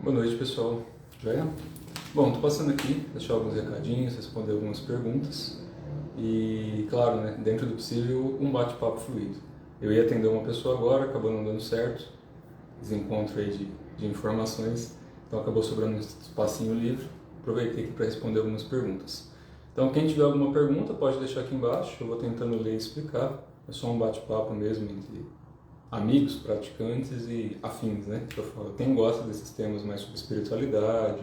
Boa noite, pessoal. Joia? Bom, tô passando aqui, deixar alguns recadinhos, responder algumas perguntas e, claro, né, dentro do possível, um bate-papo fluido. Eu ia atender uma pessoa agora, acabou não dando certo, desencontro aí de informações, então acabou sobrando um espacinho livre. Aproveitei aqui para responder algumas perguntas. Então, quem tiver alguma pergunta, pode deixar aqui embaixo, eu vou tentando ler e explicar. É só um bate-papo mesmo entre amigos, praticantes e afins, né? Que eu falo. Quem gosta desses temas mais sobre espiritualidade,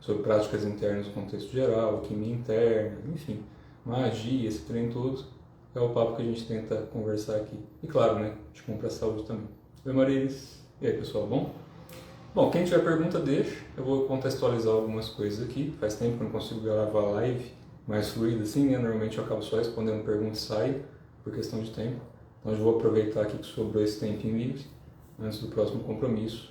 sobre práticas internas no contexto geral, alquimia interna, enfim, magia, esse trem todo, é o papo que a gente tenta conversar aqui. E claro, né? De compra saúde também. Oi, Marilis. E aí, pessoal, bom? Bom, quem tiver pergunta, deixa. Eu vou contextualizar algumas coisas aqui. Faz tempo que eu não consigo gravar live mais fluida assim, né? Normalmente eu acabo só respondendo perguntas e saio, por questão de tempo. Então eu vou aproveitar aqui que sobrou esse tempinho livre, antes do próximo compromisso.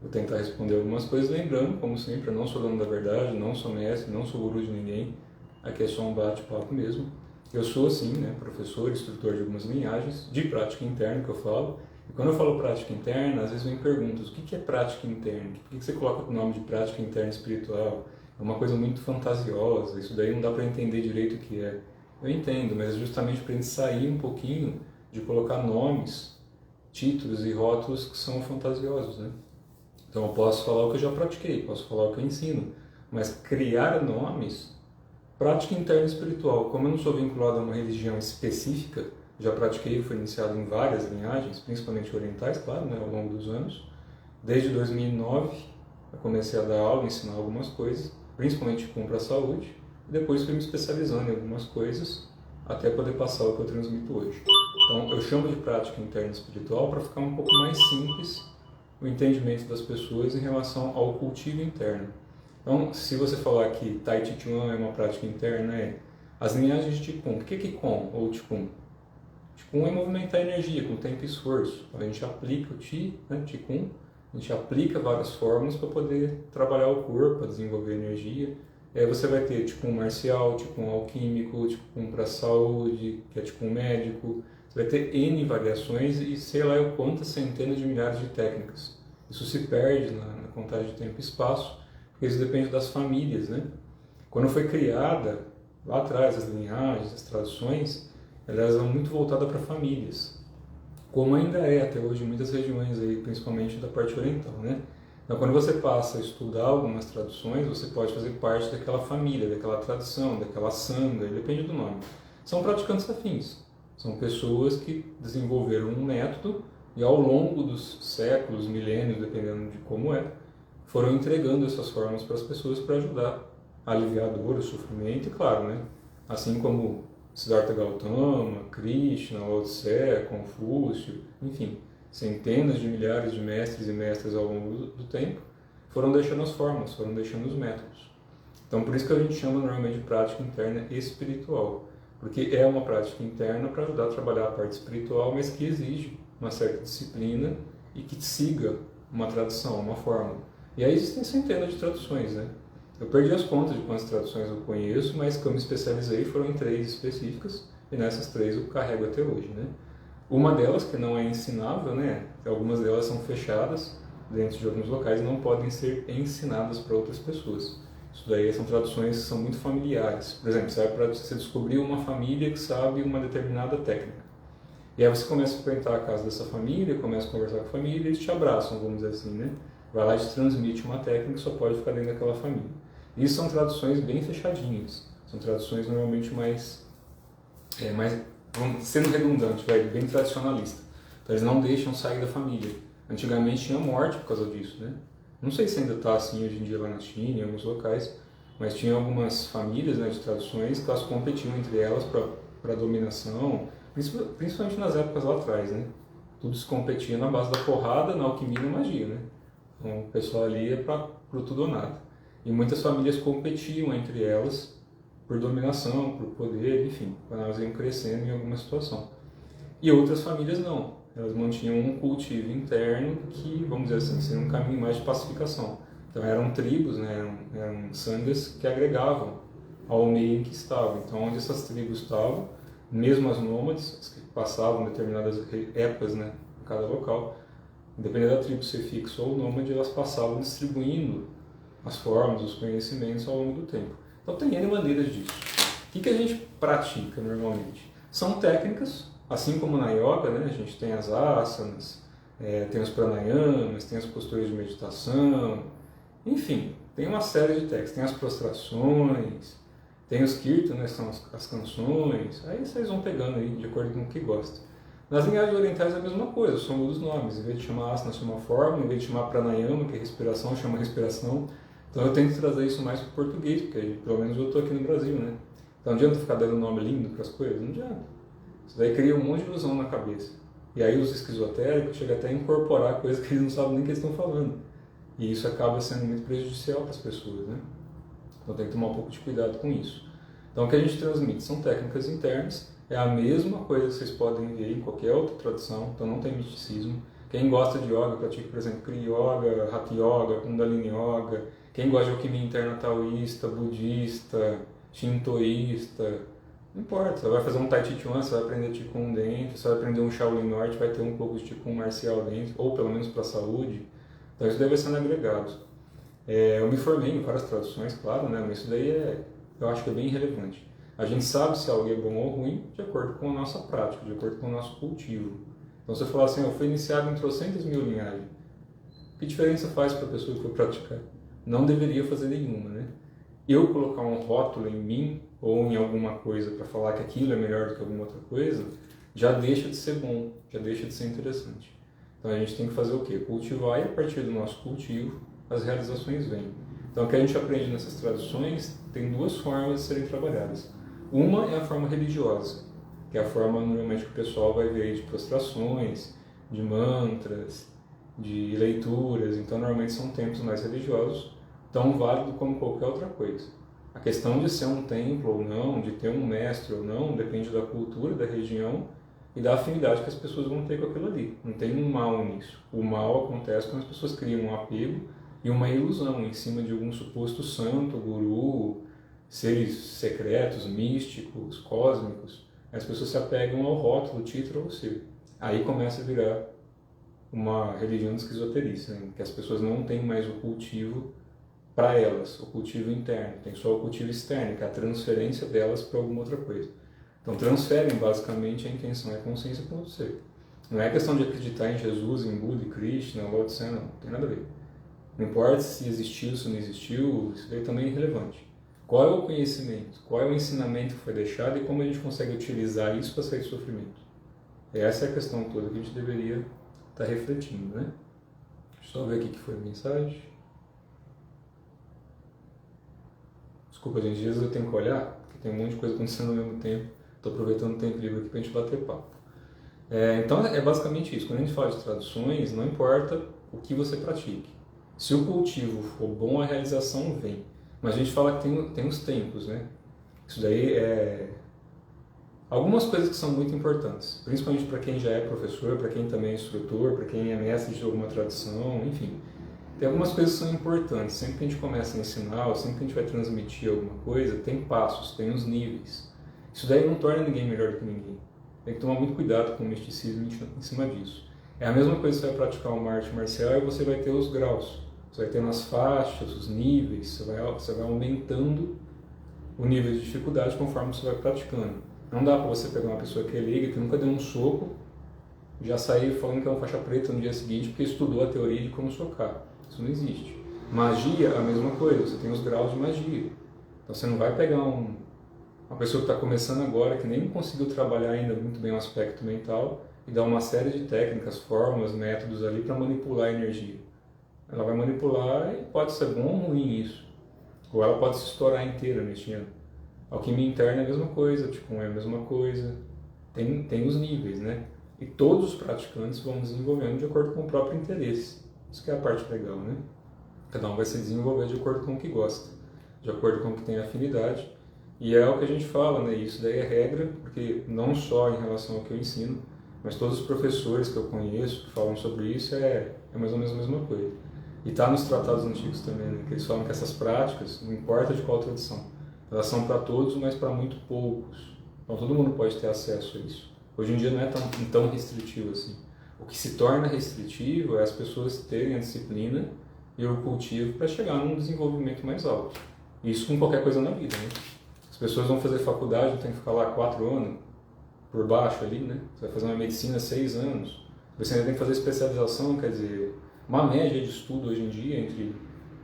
Vou tentar responder algumas coisas, lembrando, como sempre, eu não sou dono da verdade, não sou mestre, não sou guru de ninguém. Aqui é só um bate-papo mesmo. Eu sou, sim, né, professor, instrutor de algumas linhagens, de prática interna que eu falo. E quando eu falo prática interna, às vezes vem perguntas, o que é prática interna? Por que você coloca o nome de prática interna espiritual? É uma coisa muito fantasiosa, isso daí não dá para entender direito o que é. Eu entendo, mas é justamente para a gente sair um pouquinho de colocar nomes, títulos e rótulos que são fantasiosos, né? Então eu posso falar o que eu já pratiquei, posso falar o que eu ensino, mas criar nomes, prática interna espiritual, como eu não sou vinculado a uma religião específica, já pratiquei, fui iniciado em várias linhagens, principalmente orientais, claro, né, ao longo dos anos. Desde 2009 eu comecei a dar aula, ensinar algumas coisas, principalmente com para a saúde, e depois fui me especializando em algumas coisas, até poder passar o que eu transmito hoje. Então, eu chamo de prática interna espiritual para ficar um pouco mais simples o entendimento das pessoas em relação ao cultivo interno. Então, se você falar que Tai Chi Chuan é uma prática interna, as linhagens de Qigong. O que é Qigong ou Qigong? Qigong é movimentar a energia com tempo e esforço. A gente aplica o Qi, né, Qigong, a gente aplica várias fórmulas para poder trabalhar o corpo, para desenvolver energia. Você vai ter Qigong marcial, Qigong alquímico, Qigong para saúde, que é Qigong médico. Você vai ter N variações e sei lá quantas centenas de milhares de técnicas. Isso se perde na contagem de tempo e espaço, porque isso depende das famílias, né? Quando foi criada, lá atrás, as linhagens, as tradições, elas eram muito voltadas para famílias, como ainda é até hoje em muitas regiões, aí, principalmente da parte oriental, né? Então, quando você passa a estudar algumas traduções, você pode fazer parte daquela família, daquela tradição, daquela sanga, depende do nome. São praticantes afins. São pessoas que desenvolveram um método e ao longo dos séculos, milênios, dependendo de como é, foram entregando essas formas para as pessoas para ajudar a aliviar a dor, o sofrimento e, claro, né, assim como Siddhartha Gautama, Krishna, Lao Tse, Confúcio, enfim, centenas de milhares de mestres e mestras ao longo do tempo foram deixando as formas, foram deixando os métodos. Então, por isso que a gente chama normalmente de prática interna espiritual, porque é uma prática interna para ajudar a trabalhar a parte espiritual, mas que exige uma certa disciplina e que siga uma tradição, uma fórmula. E aí existem centenas de traduções, né? Eu perdi as contas de quantas traduções eu conheço, mas que eu me especializei foram em 3 específicas, e nessas 3 eu carrego até hoje, né? Uma delas, que não é ensinável, né? Algumas delas são fechadas dentro de alguns locais e não podem ser ensinadas para outras pessoas. Isso daí são traduções que são muito familiares. Por exemplo, serve para você descobrir uma família que sabe uma determinada técnica. E aí você começa a frequentar a casa dessa família, começa a conversar com a família, eles te abraçam, vamos dizer assim, né? Vai lá e te transmite uma técnica que só pode ficar dentro daquela família. Isso são traduções bem fechadinhas. São traduções normalmente mais sendo redundante, bem tradicionalista. Então eles não deixam sair da família. Antigamente tinha morte por causa disso, né? Não sei se ainda está assim hoje em dia lá na China, em alguns locais, mas tinha algumas famílias, né, de traduções que elas competiam entre elas para dominação, principalmente nas épocas lá atrás, né? Tudo se competia na base da porrada, na alquimia e na magia, né? Então o pessoal ali é para o tudo ou nada. E muitas famílias competiam entre elas por dominação, por poder, enfim, quando elas iam crescendo em alguma situação. E outras famílias não. Elas mantinham um cultivo interno que, vamos dizer assim, seria um caminho mais de pacificação. Então eram tribos, né, eram sangas que agregavam ao meio em que estavam. Então onde essas tribos estavam, mesmo as nômades, as que passavam determinadas épocas, né, em cada local, Independente da tribo ser fixa ou nômade, elas passavam distribuindo as formas, os conhecimentos ao longo do tempo. Então tem N maneiras disso. O que a gente pratica normalmente? São técnicas, assim como na yoga, né? A gente tem as asanas, tem os pranayamas, tem as posturas de meditação, enfim, tem uma série de técnicas, tem as prostrações, tem os kirtan, né, são as canções, aí vocês vão pegando aí de acordo com o que gosta. Nas linhagens orientais é a mesma coisa, só muda os nomes, em vez de chamar asana, chama forma, em vez de chamar pranayama, que é respiração, chama respiração. Então eu tento trazer isso mais para o português, porque pelo menos eu estou aqui no Brasil, né? Então não adianta ficar dando nome lindo para as coisas, não adianta. Isso daí cria um monte de ilusão na cabeça. E aí os esquizotéricos chegam até a incorporar coisas que eles não sabem nem o que eles estão falando. E isso acaba sendo muito prejudicial para as pessoas, né? Então tem que tomar um pouco de cuidado com isso. Então o que a gente transmite são técnicas internas, é a mesma coisa que vocês podem ver em qualquer outra tradição, então não tem misticismo. Quem gosta de yoga, pratica, por exemplo, Kriya Yoga, Hatha Yoga, Kundalini Yoga. Quem gosta de alquimia interna taoísta, budista, shintoísta, não importa. Você vai fazer um Tai Chi Chuan, você vai aprender Qigong dentro, você vai aprender um Shaolin Norte, vai ter um pouco de Qigong marcial dentro, ou pelo menos para a saúde. Então isso deve ser agregado. Eu me formei em várias traduções, claro, né? Mas isso daí eu acho que é bem relevante. A gente sabe se algo é bom ou ruim de acordo com a nossa prática, de acordo com o nosso cultivo. Então você falar assim, eu fui iniciado em trocentas mil linhagens. Que diferença faz para a pessoa que foi praticar? Não deveria fazer nenhuma, né? Eu colocar um rótulo em mim ou em alguma coisa para falar que aquilo é melhor do que alguma outra coisa, já deixa de ser bom, já deixa de ser interessante. Então a gente tem que fazer o quê? Cultivar, e a partir do nosso cultivo as realizações vêm. Então o que a gente aprende nessas traduções tem duas formas de serem trabalhadas. Uma é a forma religiosa, que é a forma normalmente que o pessoal vai ver de prostrações, de mantras, de leituras. Então normalmente são templos mais religiosos, tão válido como qualquer outra coisa. A questão de ser um templo ou não, de ter um mestre ou não, depende da cultura, da região e da afinidade que as pessoas vão ter com aquilo ali. Não tem um mal nisso. O mal acontece quando as pessoas criam um apego e uma ilusão em cima de algum suposto santo, guru, seres secretos, místicos, cósmicos. As pessoas se apegam ao rótulo, título ou ser. Aí começa a virar uma religião de esquizoterista, né? Que as pessoas não têm mais o cultivo para elas, o cultivo interno, tem só o cultivo externo, que é a transferência delas para alguma outra coisa. Então transferem basicamente a intenção e a consciência para você. Não é questão de acreditar em Jesus, em Buda, em Krishna, Lao Tse, não tem nada a ver. Não importa se existiu, se não existiu, isso daí também é irrelevante. Qual é o conhecimento, qual é o ensinamento que foi deixado e como a gente consegue utilizar isso para sair do sofrimento? Essa é a questão toda que a gente deveria estar refletindo, né? Deixa eu só ver aqui que foi a mensagem. Desculpa, gente, às vezes eu tenho que olhar, porque tem um monte de coisa acontecendo ao mesmo tempo. Estou aproveitando o tempo livre aqui para a gente bater papo. Então é basicamente isso. Quando a gente fala de traduções, não importa o que você pratique. Se o cultivo for bom, a realização vem. Mas a gente fala que tem os tempos, né? Isso daí é... Algumas coisas que são muito importantes, principalmente para quem já é professor, para quem também é instrutor, para quem é mestre de alguma tradição, enfim. Tem algumas coisas que são importantes. Sempre que a gente começa a ensinar, ou sempre que a gente vai transmitir alguma coisa, tem passos, tem os níveis. Isso daí não torna ninguém melhor do que ninguém. Tem que tomar muito cuidado com o misticismo em cima disso. É a mesma coisa que você vai praticar uma arte marcial e você vai ter os graus. Você vai ter nas faixas, os níveis, você vai aumentando o nível de dificuldade conforme você vai praticando. Não dá para você pegar uma pessoa que é leiga, que nunca deu um soco, já sair falando que é uma faixa preta no dia seguinte porque estudou a teoria de como socar. Isso não existe. Magia é a mesma coisa, você tem os graus de magia. Então você não vai pegar uma pessoa que está começando agora, que nem conseguiu trabalhar ainda muito bem o aspecto mental, e dar uma série de técnicas, fórmulas, métodos ali para manipular a energia. Ela vai manipular e pode ser bom ou ruim isso. Ou ela pode se estourar inteira neste ano. Alquimia interna é a mesma coisa, tipo, é a mesma coisa. Tem os níveis, né? E todos os praticantes vão desenvolvendo de acordo com o próprio interesse. Isso que é a parte legal, né? Cada um vai se desenvolver de acordo com o que gosta, de acordo com o que tem afinidade. E é o que a gente fala, né? Isso daí é regra, porque não só em relação ao que eu ensino, mas todos os professores que eu conheço que falam sobre isso é mais ou menos a mesma coisa. E está nos tratados antigos também, né? Que eles falam que essas práticas, não importa de qual tradição, elas são para todos, mas para muito poucos. Então todo mundo pode ter acesso a isso. Hoje em dia não é tão restritivo assim. O que se torna restritivo é as pessoas terem a disciplina e o cultivo para chegar num desenvolvimento mais alto. Isso com qualquer coisa na vida, né? As pessoas vão fazer faculdade, tem que ficar lá 4 anos, por baixo ali, né? Você vai fazer uma medicina 6 anos, você ainda tem que fazer especialização, quer dizer, uma média de estudo hoje em dia entre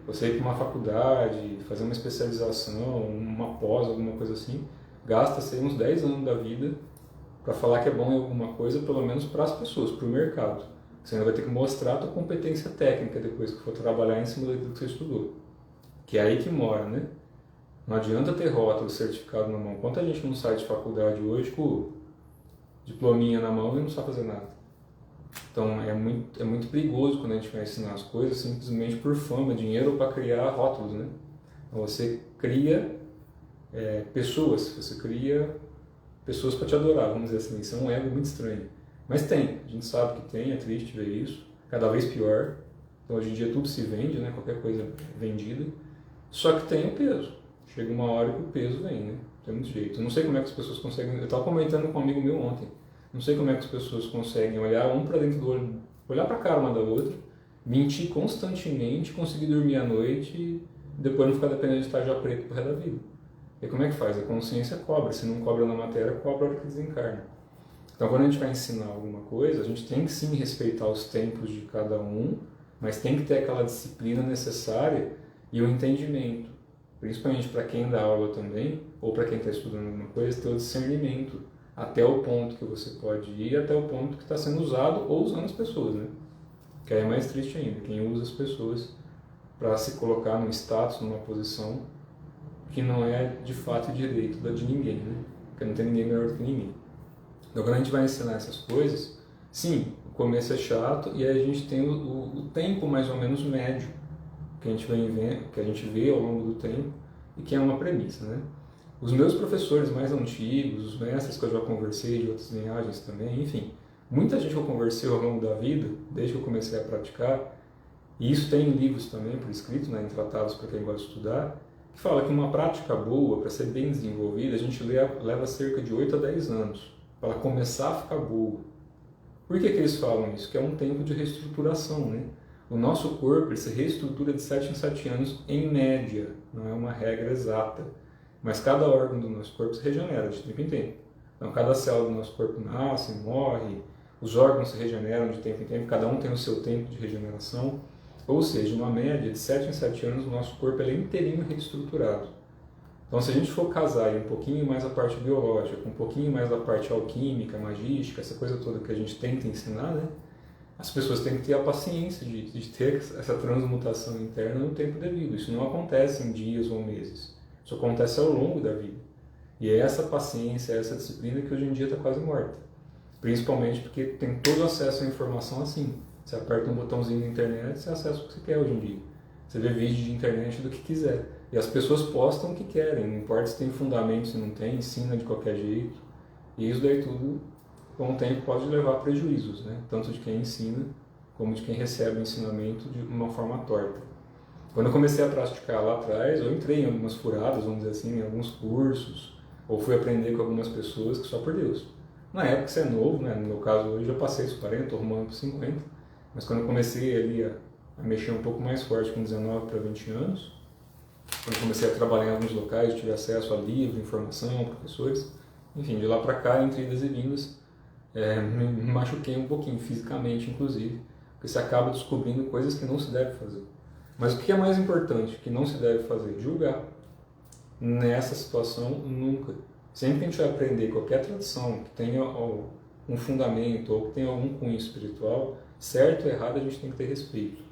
você ir para uma faculdade, fazer uma especialização, uma pós, alguma coisa assim, gasta-se uns 10 anos da vida para falar que é bom em alguma coisa, pelo menos para as pessoas, para o mercado. Você ainda vai ter que mostrar a tua competência técnica depois que for trabalhar em cima daquilo que você estudou. Que é aí que mora, né? Não adianta ter rótulo, certificado na mão. Quanta gente não sai de faculdade hoje com o diplominha na mão e não sabe fazer nada. Então é muito perigoso quando a gente vai ensinar as coisas simplesmente por fama, dinheiro ou para criar rótulos, né? Então você cria pessoas, você cria pessoas para te adorar, vamos dizer assim. Isso é um ego muito estranho. Mas tem, a gente sabe que tem, é triste ver isso, cada vez pior. Então hoje em dia tudo se vende, né? Qualquer coisa é vendida. Só que tem o peso. Chega uma hora que o peso vem, né? Tem muito jeito. Eu não sei como é que as pessoas conseguem... Eu estava comentando com um amigo meu ontem. Não sei como é que as pessoas conseguem olhar um para dentro do olho, olhar para a cara uma da outra, mentir constantemente, conseguir dormir à noite e depois não ficar dependendo de tarja preta pro resto da vida. E como é que faz? A consciência cobra. Se não cobra na matéria, cobra a hora que desencarna. Então, quando a gente vai ensinar alguma coisa, a gente tem que sim respeitar os tempos de cada um, mas tem que ter aquela disciplina necessária e o entendimento. Principalmente para quem dá aula também, ou para quem está estudando alguma coisa, ter o discernimento até o ponto que você pode ir, até o ponto que está sendo usado ou usando as pessoas, né? Que aí é mais triste ainda, quem usa as pessoas para se colocar num status, numa posição que não é de fato e direito da de ninguém, né? Porque não tem ninguém melhor do que ninguém. Então, quando a gente vai ensinar essas coisas, sim, o começo é chato e aí a gente tem o tempo mais ou menos médio que a gente vê ao longo do tempo e que é uma premissa, né? Os meus professores mais antigos, os mestres que eu já conversei de outras linhagens também, enfim, muita gente que eu conversei ao longo da vida, desde que eu comecei a praticar, e isso tem em livros também, por escrito, né, em tratados para quem gosta de estudar, que fala que uma prática boa, para ser bem desenvolvida, a gente leva cerca de 8 a 10 anos para ela começar a ficar boa. Por que eles falam isso? Que é um tempo de reestruturação, né? O nosso corpo ele se reestrutura de 7 em 7 anos em média, não é uma regra exata. Mas cada órgão do nosso corpo se regenera de tempo em tempo. Então, cada célula do nosso corpo nasce, morre, os órgãos se regeneram de tempo em tempo, cada um tem o seu tempo de regeneração. Ou seja, uma média de 7 em 7 anos, o nosso corpo ele é inteirinho reestruturado. Então, se a gente for casar um pouquinho mais a parte biológica, com um pouquinho mais da parte alquímica, magística, essa coisa toda que a gente tenta ensinar, né? As pessoas têm que ter a paciência de ter essa transmutação interna no tempo devido. Isso não acontece em dias ou meses. Isso acontece ao longo da vida. E é essa paciência, essa disciplina que hoje em dia está quase morta. Principalmente porque tem todo acesso à informação assim. Você aperta um botãozinho na internet, você acessa o que você quer hoje em dia. Você vê vídeo de internet do que quiser. E as pessoas postam o que querem, não importa se tem fundamento, se não tem, ensina de qualquer jeito. E isso daí tudo, com o tempo, pode levar a prejuízos, né? Tanto de quem ensina, como de quem recebe o ensinamento de uma forma torta. Quando eu comecei a praticar lá atrás, eu entrei em algumas furadas, vamos dizer assim, em alguns cursos, ou fui aprender com algumas pessoas que só por Deus. Na época você é novo, né? No meu caso hoje eu já passei dos 40, estou arrumando para 50, mas quando eu comecei ali a mexer um pouco mais forte com 19 para 20 anos, quando eu comecei a trabalhar em alguns locais, tive acesso a livros, informação, professores, enfim, de lá para cá, entre idas e vindas, me machuquei um pouquinho, fisicamente inclusive, porque você acaba descobrindo coisas que não se deve fazer. Mas o que é mais importante, que não se deve fazer? Julgar. Nessa situação, nunca. Sempre que a gente vai aprender qualquer tradição que tenha um fundamento ou que tenha algum cunho espiritual, certo ou errado, a gente tem que ter respeito.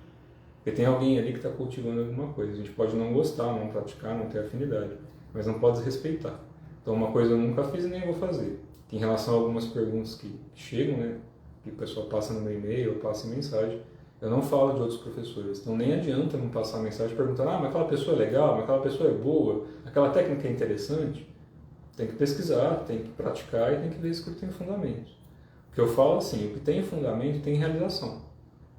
Porque tem alguém ali que está cultivando alguma coisa. A gente pode não gostar, não praticar, não ter afinidade, mas não pode desrespeitar. Então, uma coisa eu nunca fiz e nem vou fazer. Em relação a algumas perguntas que chegam, né, que o pessoal passa no meu e-mail ou passa em mensagem, eu não falo de outros professores. Então, nem adianta não passar mensagem perguntando: mas aquela pessoa é legal, mas aquela pessoa é boa, aquela técnica é interessante. Tem que pesquisar, tem que praticar e tem que ver se aquilo tem fundamento. Porque eu falo assim, o que tem fundamento tem realização.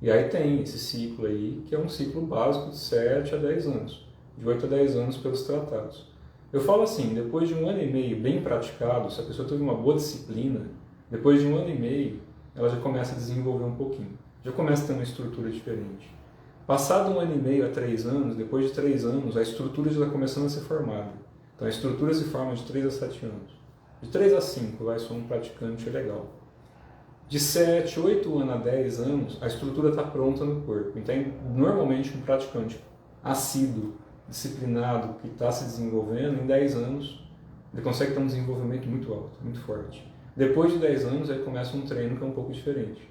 E aí tem esse ciclo aí, que é um ciclo básico de 7 a 10 anos, de 8 a 10 anos pelos tratados. Eu falo assim, depois de 1 ano e meio bem praticado, se a pessoa teve uma boa disciplina, depois de 1 ano e meio, ela já começa a desenvolver um pouquinho. Já começa a ter uma estrutura diferente. Passado 1 ano e meio a 3 anos, depois de 3 anos, a estrutura já está começando a ser formada. Então a estrutura se forma de 3 a 7 anos. De 3 a 5 vai ser um praticante legal. De 7, 8 anos a 10 anos, a estrutura está pronta no corpo. Então, normalmente, um praticante assíduo, disciplinado, que está se desenvolvendo, em 10 anos, ele consegue ter um desenvolvimento muito alto, muito forte. Depois de 10 anos, aí começa um treino que é um pouco diferente.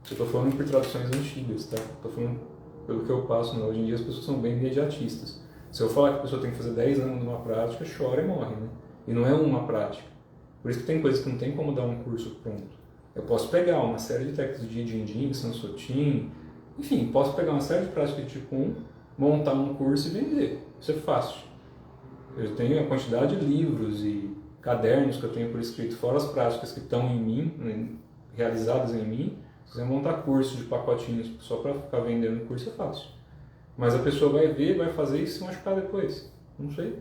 Eu estou falando por traduções antigas, tá? Estou falando pelo que eu passo, né? Hoje em dia as pessoas são bem imediatistas. Se eu falar que a pessoa tem que fazer 10 anos numa prática, chora e morre, né? E não é uma prática. Por isso que tem coisas que não tem como dar um curso pronto. Eu posso pegar uma série de técnicas de Din-Din, Sansotin, enfim, posso pegar uma série de práticas de tipo 1, montar um curso e vender. Isso é fácil. Eu tenho a quantidade de livros e cadernos que eu tenho por escrito, fora as práticas que estão em mim, né, realizadas em mim. Se você montar curso de pacotinhos só para ficar vendendo curso é fácil. Mas a pessoa vai ver, vai fazer e se machucar depois. Não sei.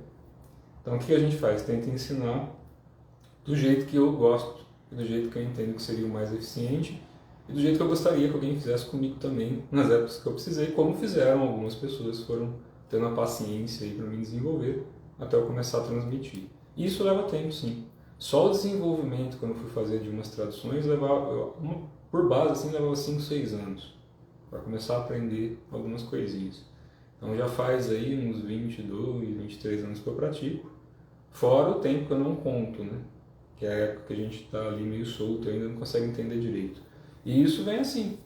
Então o que a gente faz? Tenta ensinar do jeito que eu gosto, do jeito que eu entendo que seria o mais eficiente e do jeito que eu gostaria que alguém fizesse comigo também nas épocas que eu precisei, como fizeram algumas pessoas, foram tendo a paciência aí para me desenvolver até eu começar a transmitir. E isso leva tempo, sim. Só o desenvolvimento, quando eu fui fazer de umas traduções, levava, por base, assim, levava 5, 6 anos para começar a aprender algumas coisinhas. Então já faz aí uns 22, 23 anos que eu pratico, fora o tempo que eu não conto, né? Que é a época que a gente está ali meio solto e ainda não consegue entender direito. E isso vem assim.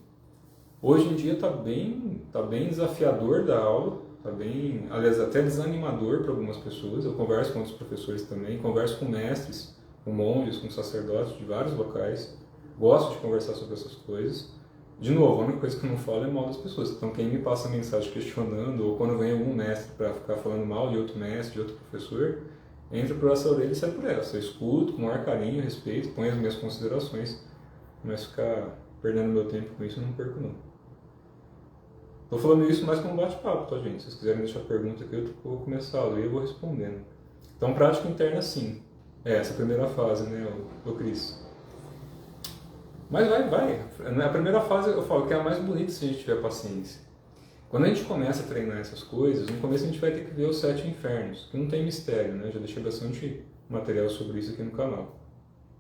Hoje em dia está bem desafiador da aula, está bem, aliás, até desanimador para algumas pessoas. Eu converso com outros professores também, converso com mestres, com monges, com sacerdotes de vários locais. Gosto de conversar sobre essas coisas. De novo, a única coisa que eu não falo é mal das pessoas. Então, quem me passa mensagem questionando, ou quando vem algum mestre para ficar falando mal de outro mestre, de outro professor, entra por essa orelha e sai por essa. Eu escuto com o maior carinho, respeito, ponho as minhas considerações, mas ficar perdendo meu tempo com isso eu não perco não. Estou falando isso mais como bate-papo, tá, gente? Se vocês quiserem deixar pergunta aqui, eu vou começar a ler e eu vou respondendo. Então, prática interna sim. É essa primeira fase, né, o Cris? Mas vai. Na primeira fase eu falo que é a mais bonita se a gente tiver paciência. Quando a gente começa a treinar essas coisas, no começo a gente vai ter que ver os 7 infernos, que não tem mistério, né? Já deixei bastante material sobre isso aqui no canal.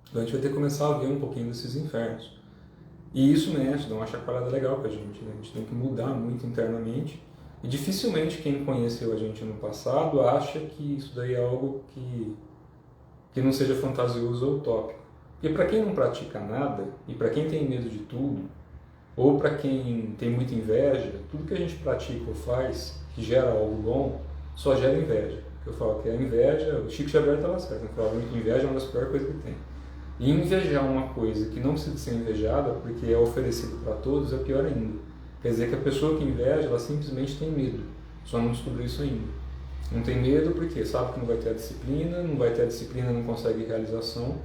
Então a gente vai ter que começar a ver um pouquinho desses infernos. E isso mexe, dá uma chacoalhada legal pra gente, né? A gente tem que mudar muito internamente. E dificilmente quem conheceu a gente no passado acha que isso daí é algo que não seja fantasioso ou utópico. Porque para quem não pratica nada, e para quem tem medo de tudo, ou para quem tem muita inveja, tudo que a gente pratica ou faz, que gera algo bom, só gera inveja. Eu falo que a inveja, o Chico Xavier estava certo, ele falava que inveja é uma das piores coisas que tem. E invejar uma coisa que não precisa ser invejada, porque é oferecido para todos, é pior ainda. Quer dizer que a pessoa que inveja, ela simplesmente tem medo, só não descobriu isso ainda. Não tem medo porque sabe que não vai ter a disciplina, não consegue realização,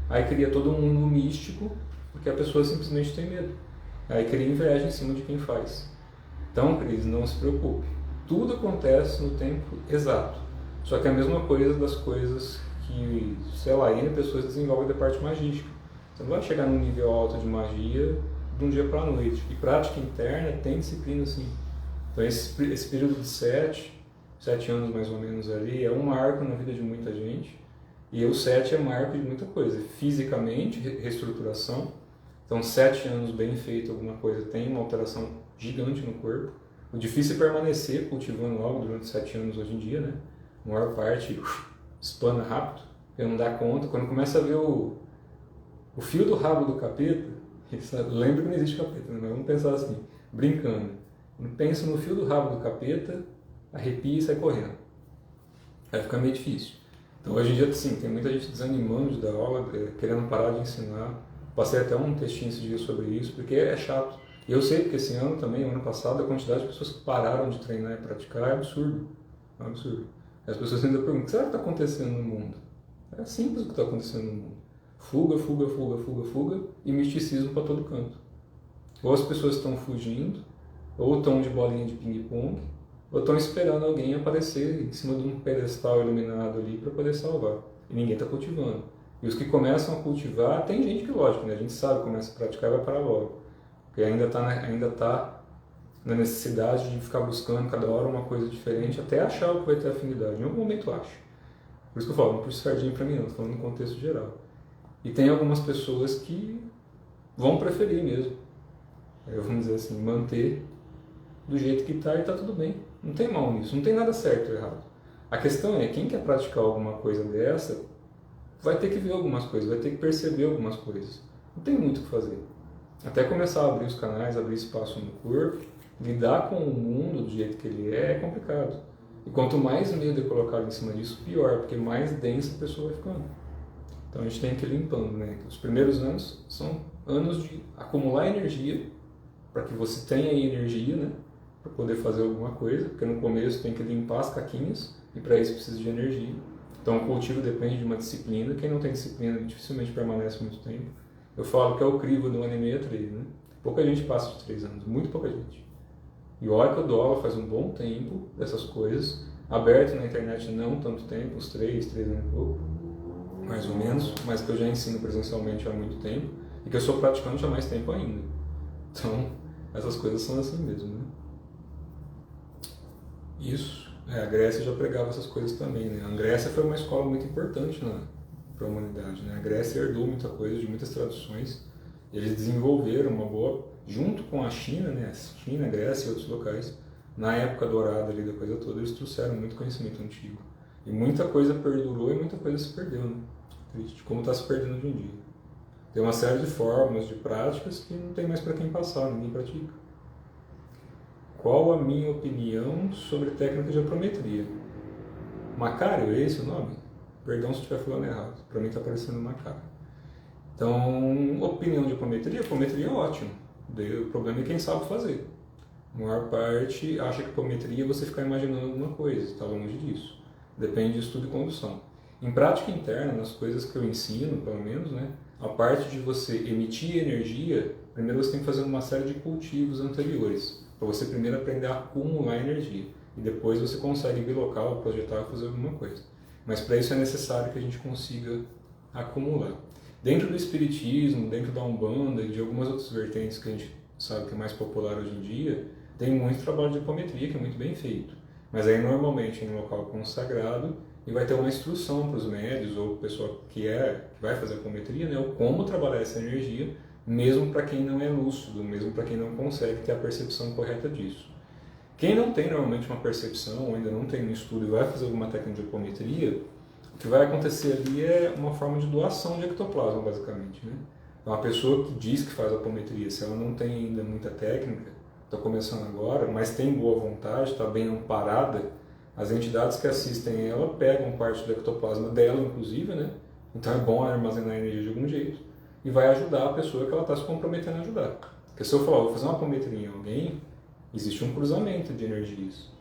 aí cria todo um mundo místico, porque a pessoa simplesmente tem medo. Aí cria inveja em cima de quem faz. Então, Cris, não se preocupe. Tudo acontece no tempo exato. Só que é a mesma coisa das coisas que, sei lá, N pessoas desenvolvem da parte magística. Você não vai chegar num nível alto de magia de um dia para a noite. E prática interna tem disciplina sim. Então esse período de 7 anos mais ou menos ali, é um marco na vida de muita gente. E o 7 é marco de muita coisa. Fisicamente, reestruturação. Então 7 anos bem feito alguma coisa tem uma alteração gigante no corpo. O difícil é permanecer cultivando algo durante 7 anos hoje em dia, né? A maior parte espana rápido, eu não dá conta. Quando começa a ver o fio do rabo do capeta, lembra que não existe capeta, né? Mas vamos pensar assim, brincando. Quando pensa no fio do rabo do capeta, arrepia e sai correndo. Aí fica meio difícil. Então hoje em dia, sim, tem muita gente desanimando de dar aula, querendo parar de ensinar. Passei até um textinho esse dia sobre isso, porque é chato. E eu sei porque esse ano também, ano passado, a quantidade de pessoas que pararam de treinar e praticar é absurdo. É absurdo. As pessoas ainda perguntam, o que será que está acontecendo no mundo? É simples o que está acontecendo no mundo. Fuga e misticismo para todo canto. Ou as pessoas estão fugindo, ou estão de bolinha de ping-pong, ou estão esperando alguém aparecer em cima de um pedestal iluminado ali para poder salvar. E ninguém está cultivando. E os que começam a cultivar, tem gente que, lógico, né? A gente sabe, começa a praticar e vai parar logo. Porque ainda está na necessidade de ficar buscando cada hora uma coisa diferente até achar o que vai ter afinidade. Em algum momento acha. Por isso que eu falo, não puxa sardinha para mim não, estou falando no contexto geral. E tem algumas pessoas que vão preferir mesmo, vamos dizer assim, manter do jeito que está e está tudo bem. Não tem mal nisso, não tem nada certo ou errado. A questão é, quem quer praticar alguma coisa dessa, vai ter que ver algumas coisas, vai ter que perceber algumas coisas. Não tem muito o que fazer. Até começar a abrir os canais, abrir espaço no corpo, lidar com o mundo do jeito que ele é complicado. E quanto mais medo é colocado em cima disso, pior, porque mais densa a pessoa vai ficando. Então a gente tem que ir limpando, né? Os primeiros anos são anos de acumular energia, para que você tenha energia, né? Para poder fazer alguma coisa, porque no começo tem que limpar as caquinhas, e para isso precisa de energia. Então o cultivo depende de uma disciplina, quem não tem disciplina dificilmente permanece muito tempo. Eu falo que é o crivo de 1 ano e meio a 3, né? Pouca gente passa de 3 anos, muito pouca gente. E olha que eu dou aula faz um bom tempo dessas coisas, aberto na internet não tanto tempo, uns 3 anos e pouco, mais ou menos, mas que eu já ensino presencialmente há muito tempo e que eu sou praticante há mais tempo ainda. Então, essas coisas são assim mesmo, né? Isso, a Grécia já pregava essas coisas também, né? A Grécia foi uma escola muito importante para a humanidade, né? A Grécia herdou muita coisa de muitas traduções, eles desenvolveram uma boa, junto com a China, né? A China, a Grécia e outros locais, na época dourada ali da coisa toda, eles trouxeram muito conhecimento antigo. E muita coisa perdurou e muita coisa se perdeu, né? Triste, como está se perdendo hoje em dia. Tem uma série de formas, de práticas que não tem mais para quem passar, ninguém pratica. Qual a minha opinião sobre técnicas de apometria? Macário, é esse o nome? Perdão se estiver falando errado, para mim está parecendo Macário. Então, opinião de apometria é ótimo. O problema é quem sabe fazer. A maior parte acha que apometria é você ficar imaginando alguma coisa, está longe disso. Depende de estudo e condução. Em prática interna, nas coisas que eu ensino, pelo menos, né, a parte de você emitir energia, primeiro você tem que fazer uma série de cultivos anteriores, para você primeiro aprender a acumular energia, e depois você consegue bilocar ou projetar ou fazer alguma coisa. Mas para isso é necessário que a gente consiga acumular. Dentro do espiritismo, dentro da Umbanda e de algumas outras vertentes que a gente sabe que é mais popular hoje em dia, tem muito trabalho de apometria que é muito bem feito. Mas aí normalmente em um local consagrado, e vai ter uma instrução para os médios ou pessoa que vai fazer apometria, né, ou como trabalhar essa energia, mesmo para quem não é lúcido, mesmo para quem não consegue ter a percepção correta disso. Quem não tem normalmente uma percepção, ou ainda não tem um estudo e vai fazer alguma técnica de apometria, o que vai acontecer ali é uma forma de doação de ectoplasma, basicamente, né? Então, a pessoa que diz que faz apometria, se ela não tem ainda muita técnica, está começando agora, mas tem boa vontade, está bem amparada, as entidades que assistem ela pegam parte do ectoplasma dela, inclusive, né? Então é bom armazenar energia de algum jeito e vai ajudar a pessoa que ela está se comprometendo a ajudar. Porque se eu falar, vou fazer uma apometria em alguém, existe um cruzamento de energias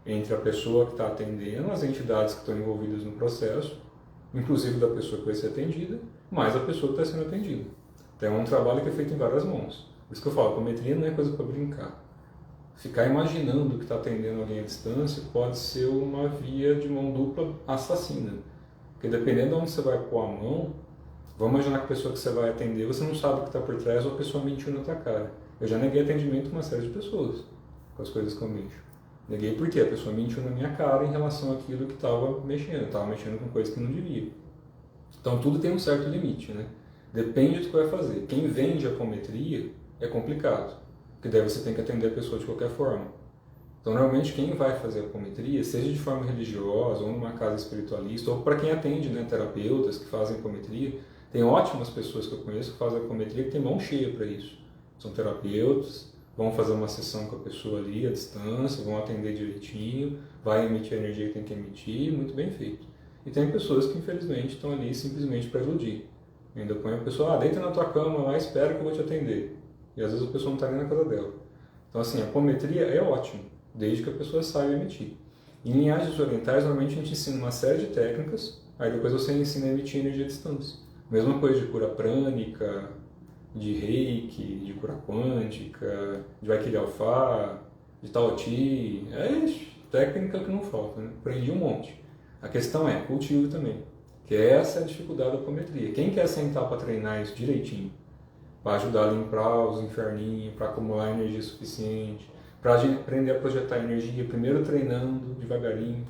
entre a pessoa que está atendendo, as entidades que estão envolvidas no processo, inclusive da pessoa que vai ser atendida, mais a pessoa que está sendo atendida. Então é um trabalho que é feito em várias mãos. Por isso que eu falo, apometria não é coisa para brincar. Ficar imaginando que está atendendo alguém à distância pode ser uma via de mão dupla assassina. Porque dependendo de onde você vai pôr a mão, vamos imaginar que a pessoa que você vai atender, você não sabe o que está por trás ou a pessoa mentiu na tua cara. Eu já neguei atendimento a uma série de pessoas com as coisas que eu mexo. Neguei porque a pessoa mentiu na minha cara em relação àquilo que estava mexendo com coisas que não devia. Então tudo tem um certo limite, né? Depende do que vai fazer. Quem vende apometria é complicado. Porque daí você tem que atender a pessoa de qualquer forma. Então, normalmente, quem vai fazer apometria, seja de forma religiosa, ou numa casa espiritualista, ou para quem atende, né, terapeutas que fazem apometria, tem ótimas pessoas que eu conheço que fazem apometria que tem mão cheia para isso. São terapeutas, vão fazer uma sessão com a pessoa ali, à distância, vão atender direitinho, vai emitir a energia que tem que emitir, muito bem feito. E tem pessoas que, infelizmente, estão ali simplesmente para iludir. Ainda põe a pessoa, deita na tua cama lá, espera que eu vou te atender. E às vezes a pessoa não está nem na casa dela. Então, assim, a apometria é ótimo, desde que a pessoa saiba emitir. Em linhagens orientais, normalmente a gente ensina uma série de técnicas, aí depois você ensina a emitir energia à distância. Mesma coisa de cura prânica, de reiki, de cura quântica, de Vaikilhaufa, de Taoti. É técnica que não falta, né? Aprendi um monte. A questão é cultivo também. Que essa é a dificuldade da apometria. Quem quer sentar para treinar isso direitinho, para ajudar a limpar os inferninhos, para acumular energia suficiente, para aprender a projetar energia, primeiro treinando devagarinho.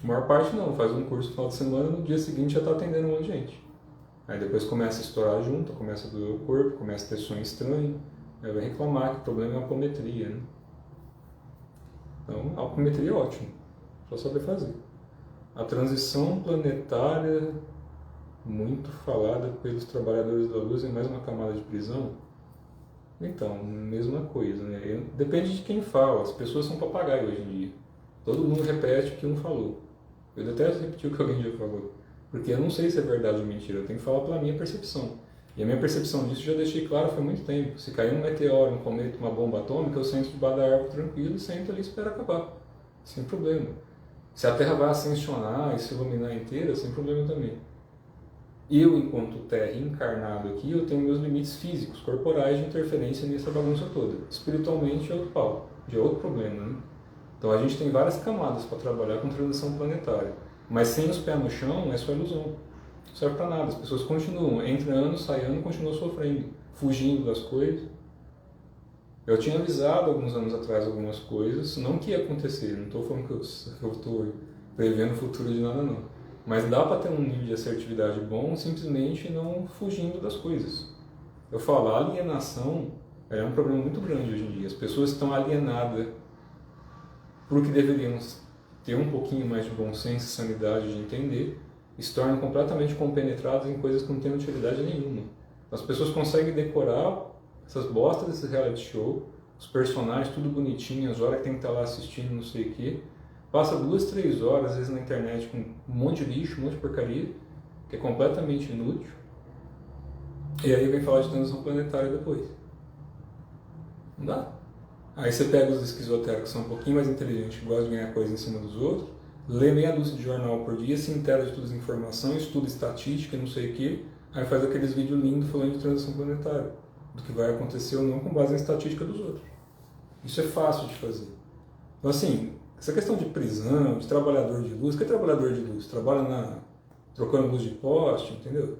A maior parte não, faz um curso no final de semana, no dia seguinte já está atendendo um monte de gente. Aí depois começa a estourar junto, começa a doer o corpo, começa a ter sonho estranho, aí vai reclamar que o problema é a apometria, né? Então, a apometria é ótimo, só saber fazer. A transição planetária, muito falada pelos trabalhadores da luz, é mais uma camada de prisão. Então, mesma coisa, né? Depende de quem fala, as pessoas são papagaio hoje em dia. Todo mundo repete o que um falou. Eu detesto repetir o que alguém já falou, porque eu não sei se é verdade ou mentira, eu tenho que falar pela minha percepção. E a minha percepção disso já deixei claro faz muito tempo. Se cair um meteoro, um cometa, uma bomba atômica, eu sento debaixo da árvore tranquilo e sento ali e espero acabar, sem problema. Se a Terra vai ascensionar e se iluminar inteira, sem problema também. Eu, enquanto Terra encarnado aqui, eu tenho meus limites físicos, corporais de interferência nessa bagunça toda. Espiritualmente é outro pau, já é outro problema, né? Então a gente tem várias camadas para trabalhar com transição planetária. Mas sem os pés no chão é só ilusão. Não serve para nada. As pessoas continuam, entra ano, sai ano, continuam sofrendo, fugindo das coisas. Eu tinha avisado alguns anos atrás algumas coisas, não que ia acontecer, não estou falando que eu estou prevendo o futuro de nada não. Mas dá para ter um nível de assertividade bom simplesmente não fugindo das coisas. Eu falo, a alienação é um problema muito grande hoje em dia. As pessoas estão alienadas por que deveriam ter um pouquinho mais de bom senso e sanidade de entender e se tornam completamente compenetradas em coisas que não têm utilidade nenhuma. As pessoas conseguem decorar essas bostas desse reality show, os personagens tudo bonitinho, as horas que tem que estar lá assistindo não sei o que, passa 2, 3 horas às vezes na internet com um monte de lixo, um monte de porcaria, que é completamente inútil, e aí vem falar de transição planetária depois. Não dá. Aí você pega os esquizotéricos que são um pouquinho mais inteligentes, que gostam de ganhar coisa em cima dos outros, lê meia dúzia de jornal por dia, se inteira de todas as informações, estuda estatística, não sei o que, aí faz aqueles vídeos lindos falando de transição planetária, do que vai acontecer ou não com base na estatística dos outros. Isso é fácil de fazer. Então assim, essa questão de prisão, de trabalhador de luz, o que é trabalhador de luz? Trabalha trocando luz de poste, entendeu?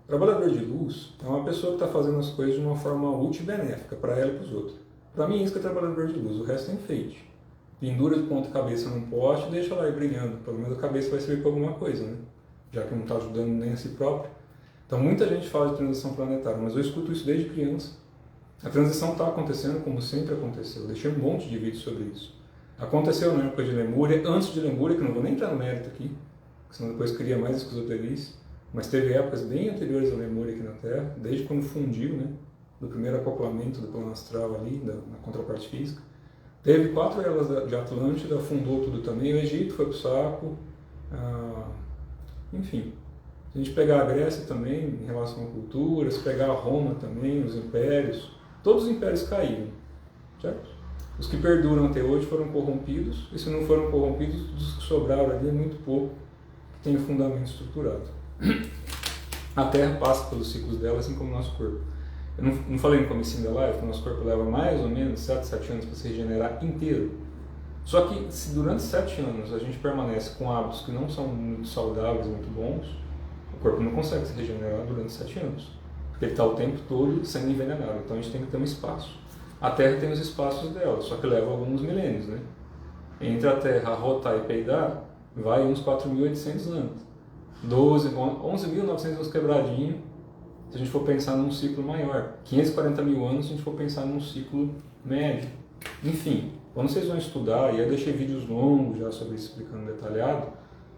Trabalhador de luz é uma pessoa que está fazendo as coisas de uma forma útil e benéfica para ela e para os outros. Para mim, isso que é trabalhador de luz, o resto é enfeite. Pendura de ponta cabeça num poste e deixa lá ir brilhando. Pelo menos a cabeça vai servir para alguma coisa, né? Já que não está ajudando nem a si próprio. Então, muita gente fala de transição planetária, mas eu escuto isso desde criança. A transição está acontecendo como sempre aconteceu. Eu deixei um monte de vídeos sobre isso. Aconteceu na época de Lemúria, antes de Lemúria, que não vou nem entrar no mérito aqui, senão depois cria mais esquizoterice. Mas teve épocas bem anteriores à Lemúria aqui na Terra, desde quando fundiu, né? Do primeiro acoplamento do plano astral ali, na contraparte física. Teve 4 eras de Atlântida, afundou tudo também, o Egito foi pro saco, enfim. Se a gente pegar a Grécia também, em relação à cultura, se pegar a Roma também, os impérios, todos os impérios caíram, certo? Os que perduram até hoje foram corrompidos, e se não foram corrompidos, os que sobraram ali é muito pouco, que tem o fundamento estruturado. A Terra passa pelos ciclos dela, assim como o nosso corpo. Eu não falei no comecinho da live que o nosso corpo leva mais ou menos 7 anos para se regenerar inteiro. Só que se durante 7 anos a gente permanece com hábitos que não são muito saudáveis, muito bons, o corpo não consegue se regenerar durante 7 anos. Porque ele está o tempo todo sendo envenenado. Então a gente tem que ter um espaço. A Terra tem os espaços dela, só que leva alguns milênios, né? Entre a Terra arrotar e peidar, vai uns 4.800 anos. 11.900 anos quebradinho, se a gente for pensar num ciclo maior. 540 mil anos se a gente for pensar num ciclo médio. Enfim, quando vocês vão estudar, e eu deixei vídeos longos já sobre isso, explicando detalhado,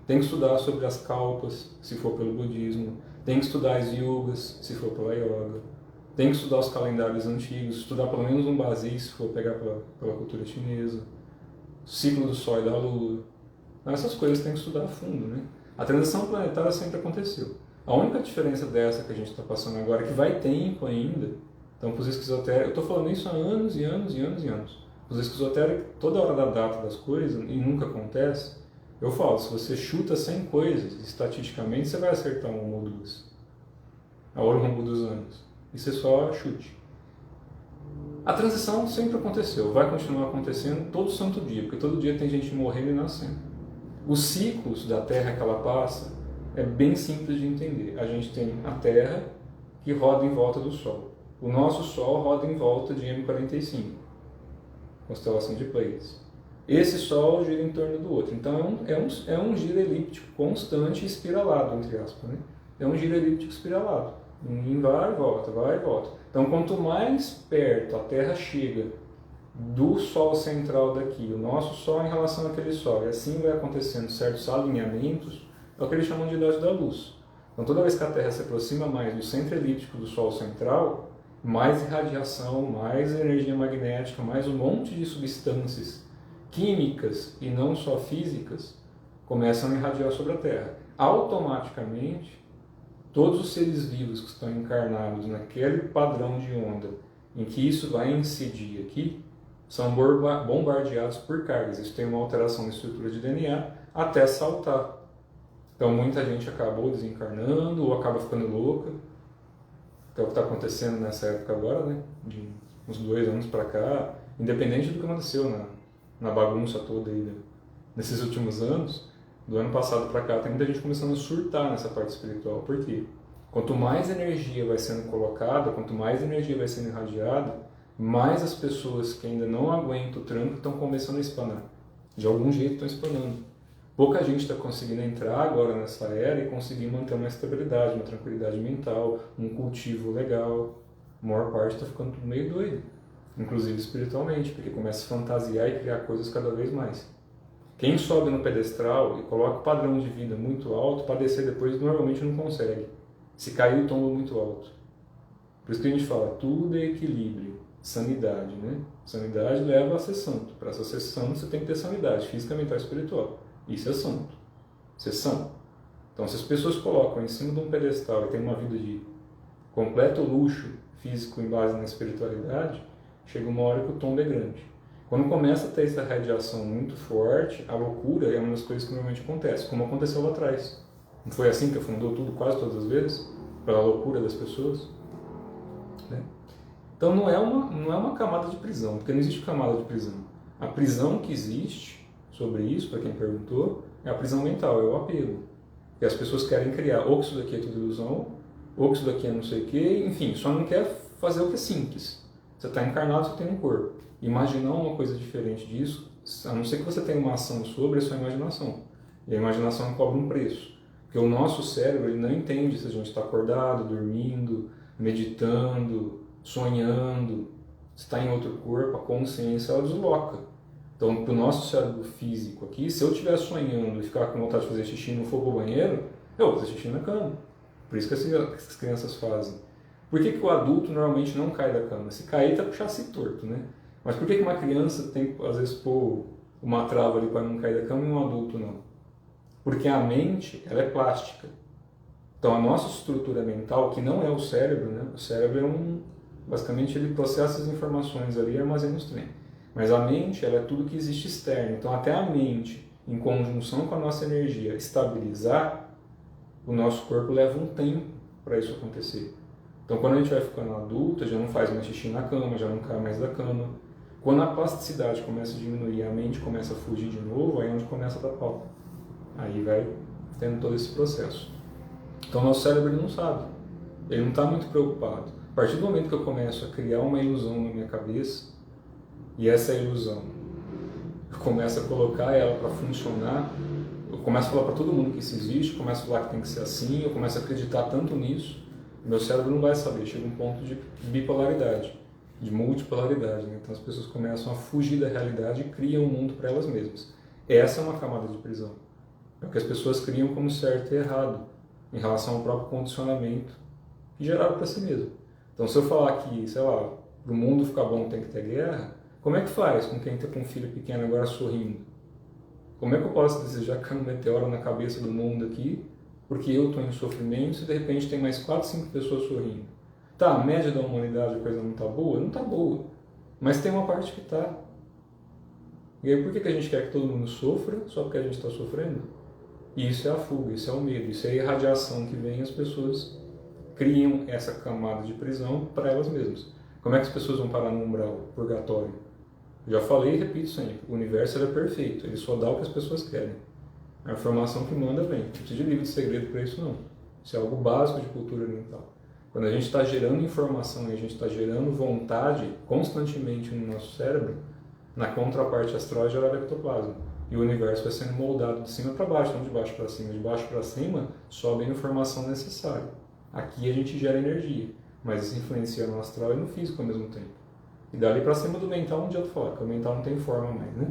tem que estudar sobre as kalpas, se for pelo budismo, tem que estudar as yugas, se for pela yoga, tem que estudar os calendários antigos, estudar pelo menos um basi, se for pegar pela cultura chinesa, ciclo do Sol e da Lua. Essas coisas tem que estudar a fundo, né? A transição planetária sempre aconteceu. A única diferença dessa que a gente está passando agora, que vai tempo ainda, então para os esquizotéricos, eu estou falando isso há anos e anos e anos e anos. Os esquizotéricos, toda hora da data das coisas, e nunca acontece, eu falo, se você chuta 100 coisas, estatisticamente você vai acertar uma ou duas, ao longo dos anos. Isso é só chute. A transição sempre aconteceu, vai continuar acontecendo todo santo dia, porque todo dia tem gente morrendo e nascendo. Os ciclos da Terra que ela passa, é bem simples de entender. A gente tem a Terra que roda em volta do Sol. O nosso Sol roda em volta de M45, constelação de Pleiades. Esse Sol gira em torno do outro. Então é um giro elíptico constante e espiralado, entre aspas. Né? É um giro elíptico espiralado. Vai e volta, vai e volta. Então quanto mais perto a Terra chega do Sol central daqui, o nosso Sol em relação àquele Sol, e assim vai acontecendo certos alinhamentos, é o que eles chamam de idade da luz. Então toda vez que a Terra se aproxima mais do centro elíptico do Sol central, mais irradiação, mais energia magnética, mais um monte de substâncias químicas e não só físicas começam a irradiar sobre a Terra. Automaticamente, todos os seres vivos que estão encarnados naquele padrão de onda em que isso vai incidir aqui, são bombardeados por cargas. Isso tem uma alteração na estrutura de DNA até saltar. Então muita gente acabou desencarnando ou acaba ficando louca. Que é o que está acontecendo nessa época agora, né? De uns 2 anos para cá, independente do que aconteceu na bagunça toda aí, né? Nesses últimos anos, do ano passado para cá, tem muita gente começando a surtar nessa parte espiritual. Por quê? Quanto mais energia vai sendo colocada, quanto mais energia vai sendo irradiada, mais as pessoas que ainda não aguentam o tranco estão começando a espanar. De algum jeito estão espanando. Pouca gente está conseguindo entrar agora nessa era e conseguir manter uma estabilidade, uma tranquilidade mental, um cultivo legal. A maior parte está ficando tudo meio doido, inclusive espiritualmente, porque começa a fantasiar e criar coisas cada vez mais. Quem sobe no pedestral e coloca o padrão de vida muito alto, para descer depois normalmente não consegue. Se cair, tomba muito alto. Por isso que a gente fala, tudo é equilíbrio, sanidade, né? Sanidade leva a ser santo. Para ser santo, você tem que ter sanidade física, mental e espiritual. Isso é santo. Isso é são. Então, se as pessoas colocam em cima de um pedestal e têm uma vida de completo luxo físico em base na espiritualidade, chega uma hora que o tombo é grande. Quando começa a ter essa radiação muito forte, a loucura é uma das coisas que normalmente acontece, como aconteceu lá atrás. Não foi assim que afundou tudo quase todas as vezes? Pela loucura das pessoas? Né? Então, não é uma camada de prisão, porque não existe camada de prisão. A prisão que existe sobre isso, para quem perguntou, é a prisão mental, é o apego. E as pessoas querem criar, ou que isso daqui é tudo ilusão, ou que isso daqui é não sei o quê, enfim, só não quer fazer o que é simples. Você está encarnado, você tem um corpo. Imaginar uma coisa diferente disso, a não ser que você tenha uma ação sobre a sua imaginação. E a imaginação cobra um preço. Porque o nosso cérebro ele não entende se a gente está acordado, dormindo, meditando, sonhando, se está em outro corpo, a consciência ela desloca. Então, para o nosso cérebro físico aqui, se eu estiver sonhando e ficar com vontade de fazer xixi e não for para o banheiro, eu vou fazer xixi na cama. Por isso que as crianças fazem. Por que o adulto normalmente não cai da cama? Se cair, está com o chassi torto, né? Mas por que uma criança tem que, às vezes, pôr uma trava ali para não cair da cama e um adulto não? Porque a mente, ela é plástica. Então, a nossa estrutura mental, que não é o cérebro, né? O cérebro é basicamente, ele processa as informações ali e armazena os trem. Mas a mente, ela é tudo que existe externo. Então, até a mente, em conjunção com a nossa energia, estabilizar, o nosso corpo leva um tempo para isso acontecer. Então, quando a gente vai ficando adulto, já não faz mais xixi na cama, já não cai mais da cama. Quando a plasticidade começa a diminuir, a mente começa a fugir de novo, aí é onde começa a dar pau. Aí vai tendo todo esse processo. Então, nosso cérebro ele não sabe. Ele não está muito preocupado. A partir do momento que eu começo a criar uma ilusão na minha cabeça, e essa ilusão, eu começo a colocar ela para funcionar, eu começo a falar para todo mundo que isso existe, começo a falar que tem que ser assim, eu começo a acreditar tanto nisso, meu cérebro não vai saber, chega um ponto de bipolaridade, de multipolaridade. Né? Então as pessoas começam a fugir da realidade e criam um mundo para elas mesmas. Essa é uma camada de prisão. É o que as pessoas criam como certo e errado, em relação ao próprio condicionamento que geraram para si mesmo. Então se eu falar que, sei lá, para o mundo ficar bom tem que ter guerra, como é que faz com quem está com um filho pequeno agora sorrindo? Como é que eu posso desejar cair um meteoro na cabeça do mundo aqui, porque eu estou em sofrimento e de repente tem mais 4, 5 pessoas sorrindo? Tá, a média da humanidade a coisa não está boa? Não está boa. Mas tem uma parte que está. E aí por que a gente quer que todo mundo sofra só porque a gente está sofrendo? E isso é a fuga, isso é o medo, isso é a irradiação que vem e as pessoas criam essa camada de prisão para elas mesmas. Como é que as pessoas vão parar no umbral, purgatório? Já falei e repito sempre, o universo é perfeito, ele só dá o que as pessoas querem. A informação que manda vem. Não precisa de livro de segredo para isso, não. Isso é algo básico de cultura oriental. Quando a gente está gerando informação e a gente está gerando vontade constantemente no nosso cérebro, na contraparte astral é gerado ectoplasma. E o universo vai sendo moldado de cima para baixo, não de baixo para cima. De baixo para cima sobe a informação necessária. Aqui a gente gera energia, mas isso influencia no astral e no físico ao mesmo tempo. E dali para cima do mental não adianta falar, porque o mental não tem forma mais, né?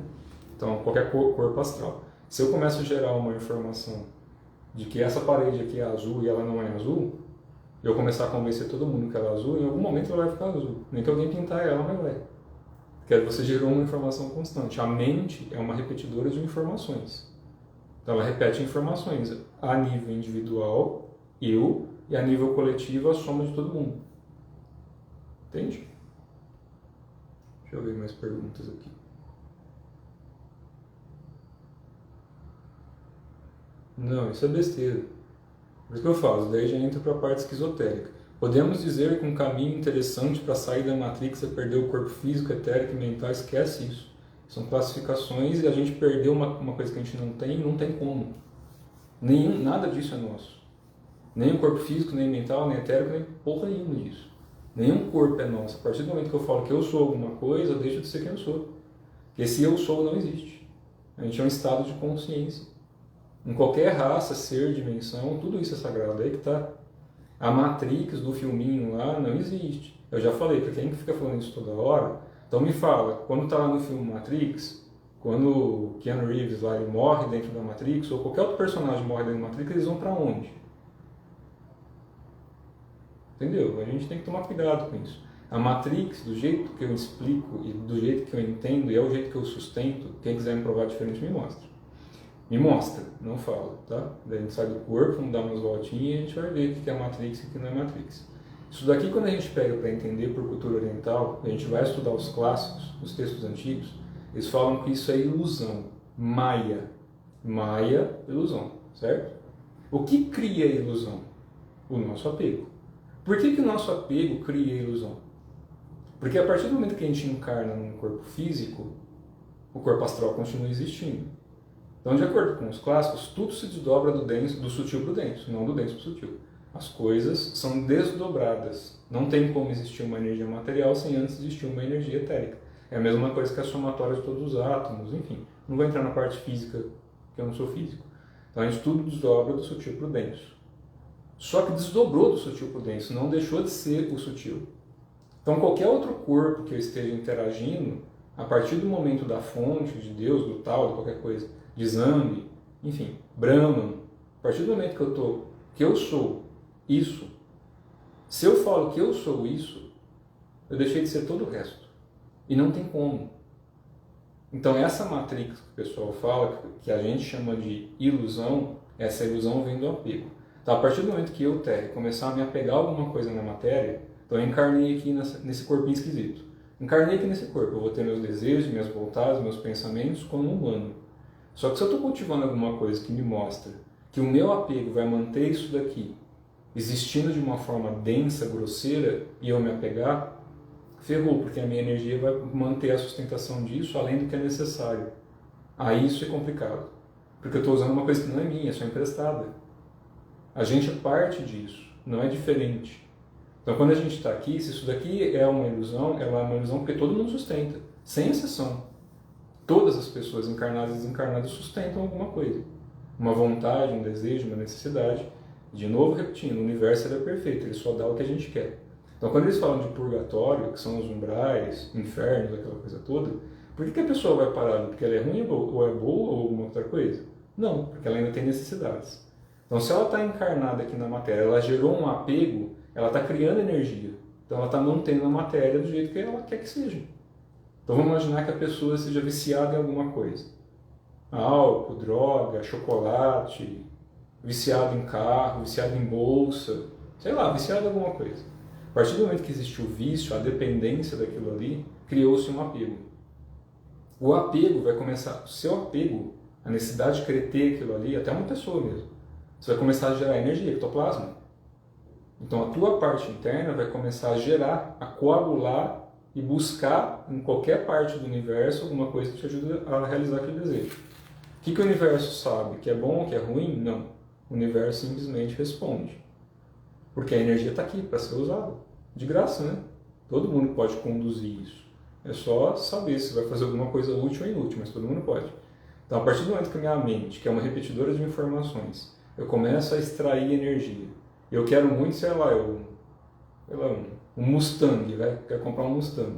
Então, qualquer corpo astral. Se eu começo a gerar uma informação de que essa parede aqui é azul e ela não é azul, eu começar a convencer todo mundo que ela é azul, em algum momento ela vai ficar azul. Nem que alguém pintar ela, mas vai. Porque você gerou uma informação constante. A mente é uma repetidora de informações. Então ela repete informações a nível individual, eu, e a nível coletivo, a soma de todo mundo. Entende? Deixa eu ver mais perguntas aqui. Não, isso é besteira. Por isso que eu falo, daí já entra para a parte esquizotérica. Podemos dizer que um caminho interessante para sair da Matrix é perder o corpo físico, etérico e mental. Esquece isso. São classificações e a gente perdeu uma coisa que a gente não tem como. Nada disso é nosso. Nem o corpo físico, nem mental, nem etérico, nem porra nenhuma disso. Nenhum corpo é nosso. A partir do momento que eu falo que eu sou alguma coisa, eu deixo de ser quem eu sou. Porque esse eu sou não existe. A gente é um estado de consciência. Em qualquer raça, ser, dimensão, tudo isso é sagrado. Aí que tá. A Matrix do filminho lá não existe. Eu já falei, para quem fica falando isso toda hora, então me fala, quando tá lá no filme Matrix, quando o Keanu Reeves lá ele morre dentro da Matrix, ou qualquer outro personagem morre dentro da Matrix, eles vão para onde? Entendeu? A gente tem que tomar cuidado com isso. A Matrix, do jeito que eu explico e do jeito que eu entendo, e é o jeito que eu sustento, quem quiser me provar diferente me mostra. Me mostra, não fala, tá? Daí a gente sai do corpo, vamos dar umas voltinhas e a gente vai ver o que é Matrix e o que não é Matrix. Isso daqui, quando a gente pega para entender por cultura oriental, a gente vai estudar os clássicos, os textos antigos, eles falam que isso é ilusão, Maya. Maya, ilusão, certo? O que cria a ilusão? O nosso apego. Por que o nosso apego cria a ilusão? Porque a partir do momento que a gente encarna num corpo físico, o corpo astral continua existindo. Então, de acordo com os clássicos, tudo se desdobra do sutil para o denso, não do denso para o sutil. As coisas são desdobradas. Não tem como existir uma energia material sem antes existir uma energia etérica. É a mesma coisa que a somatória de todos os átomos, enfim. Não vou entrar na parte física, porque eu não sou físico. Então, a gente tudo desdobra do sutil para o denso. Só que desdobrou do sutil para o denso, não deixou de ser o sutil. Então, qualquer outro corpo que eu esteja interagindo, a partir do momento da fonte, de Deus, do tal, de qualquer coisa, de Zambi, enfim, Brahman, a partir do momento que eu sou isso, se eu falo que eu sou isso, eu deixei de ser todo o resto. E não tem como. Então essa matrix que o pessoal fala, que a gente chama de ilusão, essa ilusão vem do apego. Então a partir do momento que eu, Terry, começar a me apegar a alguma coisa na matéria, então eu encarnei aqui nesse corpinho esquisito. Encarnei aqui nesse corpo, eu vou ter meus desejos, minhas vontades, meus pensamentos como humano. Só que se eu estou cultivando alguma coisa que me mostra que o meu apego vai manter isso daqui existindo de uma forma densa, grosseira, e eu me apegar, ferrou, porque a minha energia vai manter a sustentação disso além do que é necessário. Aí isso é complicado, porque eu estou usando uma coisa que não é minha, é só emprestada. A gente é parte disso, não é diferente. Então quando a gente está aqui, se isso daqui é uma ilusão, ela é uma ilusão porque todo mundo sustenta, sem exceção. Todas as pessoas encarnadas e desencarnadas sustentam alguma coisa. Uma vontade, um desejo, uma necessidade. De novo, repetindo, o universo é perfeito, ele só dá o que a gente quer. Então, quando eles falam de purgatório, que são os umbrais, infernos, aquela coisa toda, por que a pessoa vai parar ali? Porque ela é ruim ou é boa ou alguma outra coisa? Não, porque ela ainda tem necessidades. Então, se ela está encarnada aqui na matéria, ela gerou um apego, ela está criando energia. Então, ela está mantendo a matéria do jeito que ela quer que seja. Então vamos imaginar que a pessoa seja viciada em alguma coisa. Álcool, droga, chocolate, viciado em carro, viciado em bolsa, sei lá, viciado em alguma coisa. A partir do momento que existe o vício, a dependência daquilo ali, criou-se um apego. O apego vai começar, o seu apego, a necessidade de querer ter aquilo ali, até uma pessoa mesmo, você vai começar a gerar energia, ectoplasma. Então a tua parte interna vai começar a gerar, a coagular e buscar em qualquer parte do universo alguma coisa que te ajude a realizar aquele desejo. O que o universo sabe? Que é bom ou que é ruim? Não. O universo simplesmente responde. Porque a energia está aqui para ser usada. De graça, né? Todo mundo pode conduzir isso. É só saber se vai fazer alguma coisa útil ou inútil, mas todo mundo pode. Então, a partir do momento que a minha mente, que é uma repetidora de informações, eu começo a extrair energia. Eu quero muito, sei lá, um Mustang, né? Quero comprar um Mustang.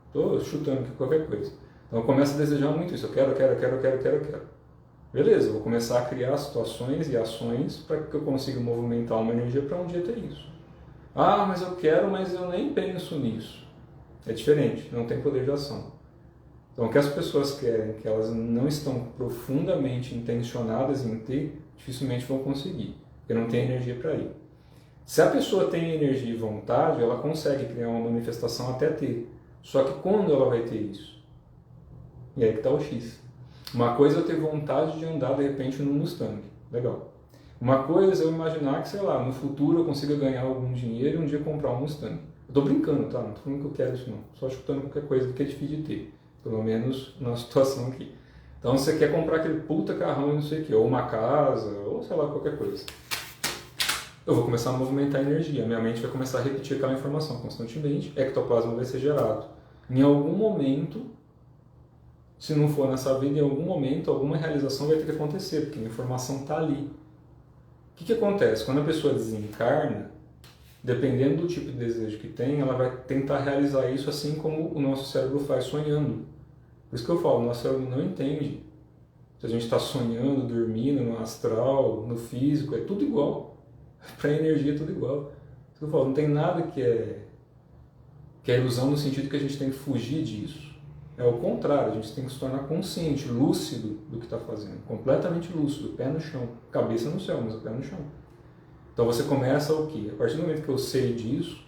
Estou chutando aqui qualquer coisa. Então, eu começo a desejar muito isso. Eu quero. Beleza, eu vou começar a criar situações e ações para que eu consiga movimentar uma energia para um dia ter isso. Ah, mas eu quero, mas eu nem penso nisso. É diferente, não tem poder de ação. Então, o que as pessoas querem, que elas não estão profundamente intencionadas em ter, dificilmente vão conseguir, porque não tem energia para ir. Se a pessoa tem energia e vontade, ela consegue criar uma manifestação até ter. Só que quando ela vai ter isso? E aí que está o X. Uma coisa é eu ter vontade de andar, de repente, num Mustang. Legal. Uma coisa é eu imaginar que, sei lá, no futuro eu consiga ganhar algum dinheiro e um dia comprar um Mustang. Eu tô brincando, tá? Não tô falando que eu quero isso, não. Só chutando qualquer coisa que é difícil de ter. Pelo menos na situação aqui. Então, você quer comprar aquele puta carrão e não sei o quê. Ou uma casa, ou sei lá, qualquer coisa. Eu vou começar a movimentar a energia. Minha mente vai começar a repetir aquela informação constantemente. Ectoplasma vai ser gerado. Em algum momento, se não for nessa vida, em algum momento, alguma realização vai ter que acontecer, porque a informação está ali. O que acontece? Quando a pessoa desencarna, dependendo do tipo de desejo que tem, ela vai tentar realizar isso assim como o nosso cérebro faz sonhando. Por isso que eu falo, o nosso cérebro não entende. Se a gente está sonhando, dormindo, no astral, no físico, é tudo igual. Para a energia é tudo igual. Por isso que eu falo, não tem nada que é ilusão no sentido que a gente tem que fugir disso. É o contrário, a gente tem que se tornar consciente, lúcido do que está fazendo. Completamente lúcido, pé no chão. Cabeça no céu, mas o pé no chão. Então você começa o quê? A partir do momento que eu sei disso,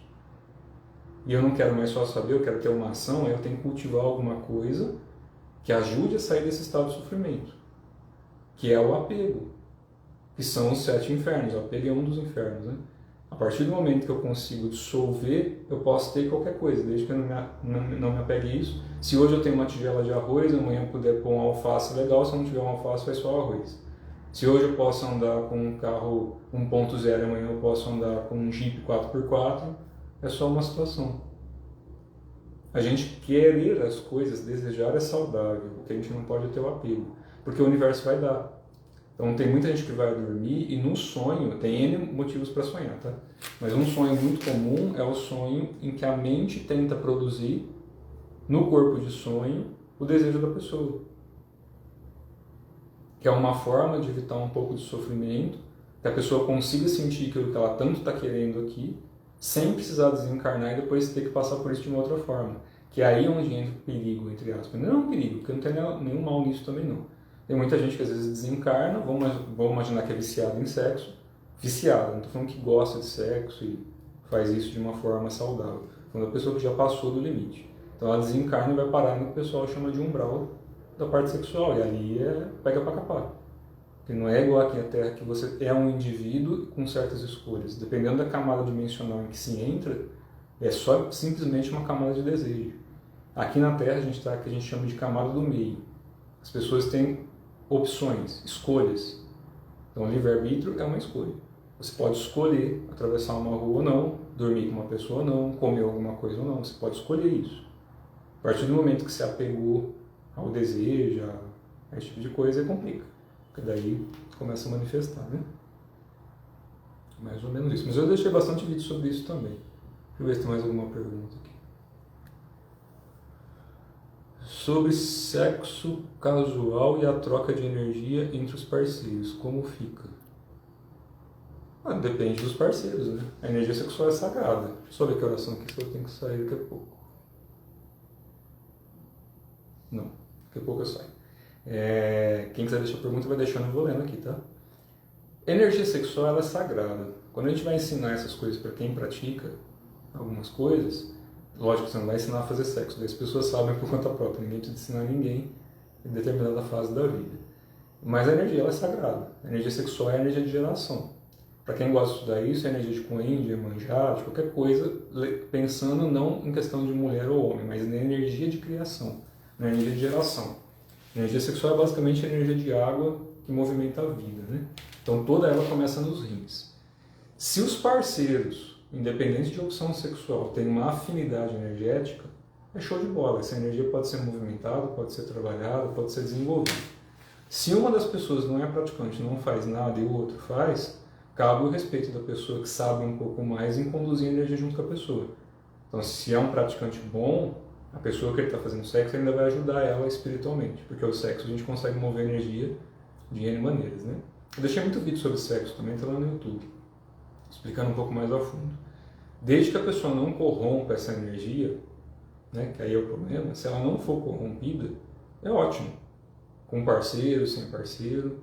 e eu não quero mais só saber, eu quero ter uma ação, eu tenho que cultivar alguma coisa que ajude a sair desse estado de sofrimento. Que é o apego. Que são os 7 infernos. O apego é um dos infernos, né? A partir do momento que eu consigo dissolver, eu posso ter qualquer coisa, desde que eu não me apegue a isso. Se hoje eu tenho uma tigela de arroz, amanhã eu puder pôr um alface, legal. Se eu não tiver um alface, vai só arroz. Se hoje eu posso andar com um carro 1.0, amanhã eu posso andar com um Jeep 4x4, é só uma situação. A gente querer as coisas, desejar é saudável, o que a gente não pode é ter o apego, porque o universo vai dar. Então tem muita gente que vai dormir e no sonho, tem N motivos para sonhar, tá? Mas um sonho muito comum é o sonho em que a mente tenta produzir no corpo de sonho o desejo da pessoa. Que é uma forma de evitar um pouco de sofrimento, que a pessoa consiga sentir aquilo que ela tanto está querendo aqui, sem precisar desencarnar e depois ter que passar por isso de uma outra forma. Que é aí onde entra o perigo, entre aspas. Não é um perigo, porque não tem nenhum mal nisso também não. Tem muita gente que às vezes desencarna, vamos imaginar que é viciado em sexo. Viciado, não estou falando que gosta de sexo e faz isso de uma forma saudável. Estou falando da pessoa que já passou do limite. Então ela desencarna e vai parar no que o pessoal chama de umbral da parte sexual. E ali pega pra capar. Porque não é igual aqui na Terra que você é um indivíduo com certas escolhas. Dependendo da camada dimensional em que se entra, é só simplesmente uma camada de desejo. Aqui na Terra a gente está que a gente chama de camada do meio. As pessoas têm opções, escolhas. Então, livre-arbítrio é uma escolha. Você pode escolher atravessar uma rua ou não, dormir com uma pessoa ou não, comer alguma coisa ou não. Você pode escolher isso. A partir do momento que se apegou ao desejo, a esse tipo de coisa, complica. Porque daí começa a manifestar, né? Mais ou menos isso. Mas eu deixei bastante vídeo sobre isso também. Deixa eu ver se tem mais alguma pergunta aqui. Sobre sexo casual e a troca de energia entre os parceiros, como fica? Depende dos parceiros, né? A energia sexual é sagrada. Deixa eu só ver que oração aqui, se eu tenho que sair daqui a pouco. Não, daqui a pouco eu saio. Quem quiser deixar pergunta vai deixando, eu vou lendo aqui, tá? Energia sexual ela é sagrada. Quando a gente vai ensinar essas coisas para quem pratica algumas coisas, lógico que você não vai ensinar a fazer sexo, daí as pessoas sabem por conta própria, ninguém precisa ensinar ninguém em determinada fase da vida. Mas a energia ela é sagrada. A energia sexual é a energia de geração. Para quem gosta de estudar isso, é a energia de Kuan, de Iemanjá, de qualquer coisa, pensando não em questão de mulher ou homem, mas na energia de criação, na energia de geração. Energia sexual é basicamente a energia de água que movimenta a vida, né? Então toda ela começa nos rins. Se os parceiros, independente de opção sexual, têm uma afinidade energética, é show de bola. Essa energia pode ser movimentada, pode ser trabalhada, pode ser desenvolvida. Se uma das pessoas não é praticante, não faz nada e o outro faz, cabe o respeito da pessoa que sabe um pouco mais em conduzir a energia junto com a pessoa. Então, se é um praticante bom, a pessoa que ele está fazendo sexo ainda vai ajudar ela espiritualmente, porque o sexo a gente consegue mover energia de N maneiras, né? Eu deixei muito vídeo sobre sexo também, está lá no YouTube, explicando um pouco mais a fundo. Desde que a pessoa não corrompa essa energia, né, que aí é o problema, se ela não for corrompida, é ótimo. Com parceiro, sem parceiro,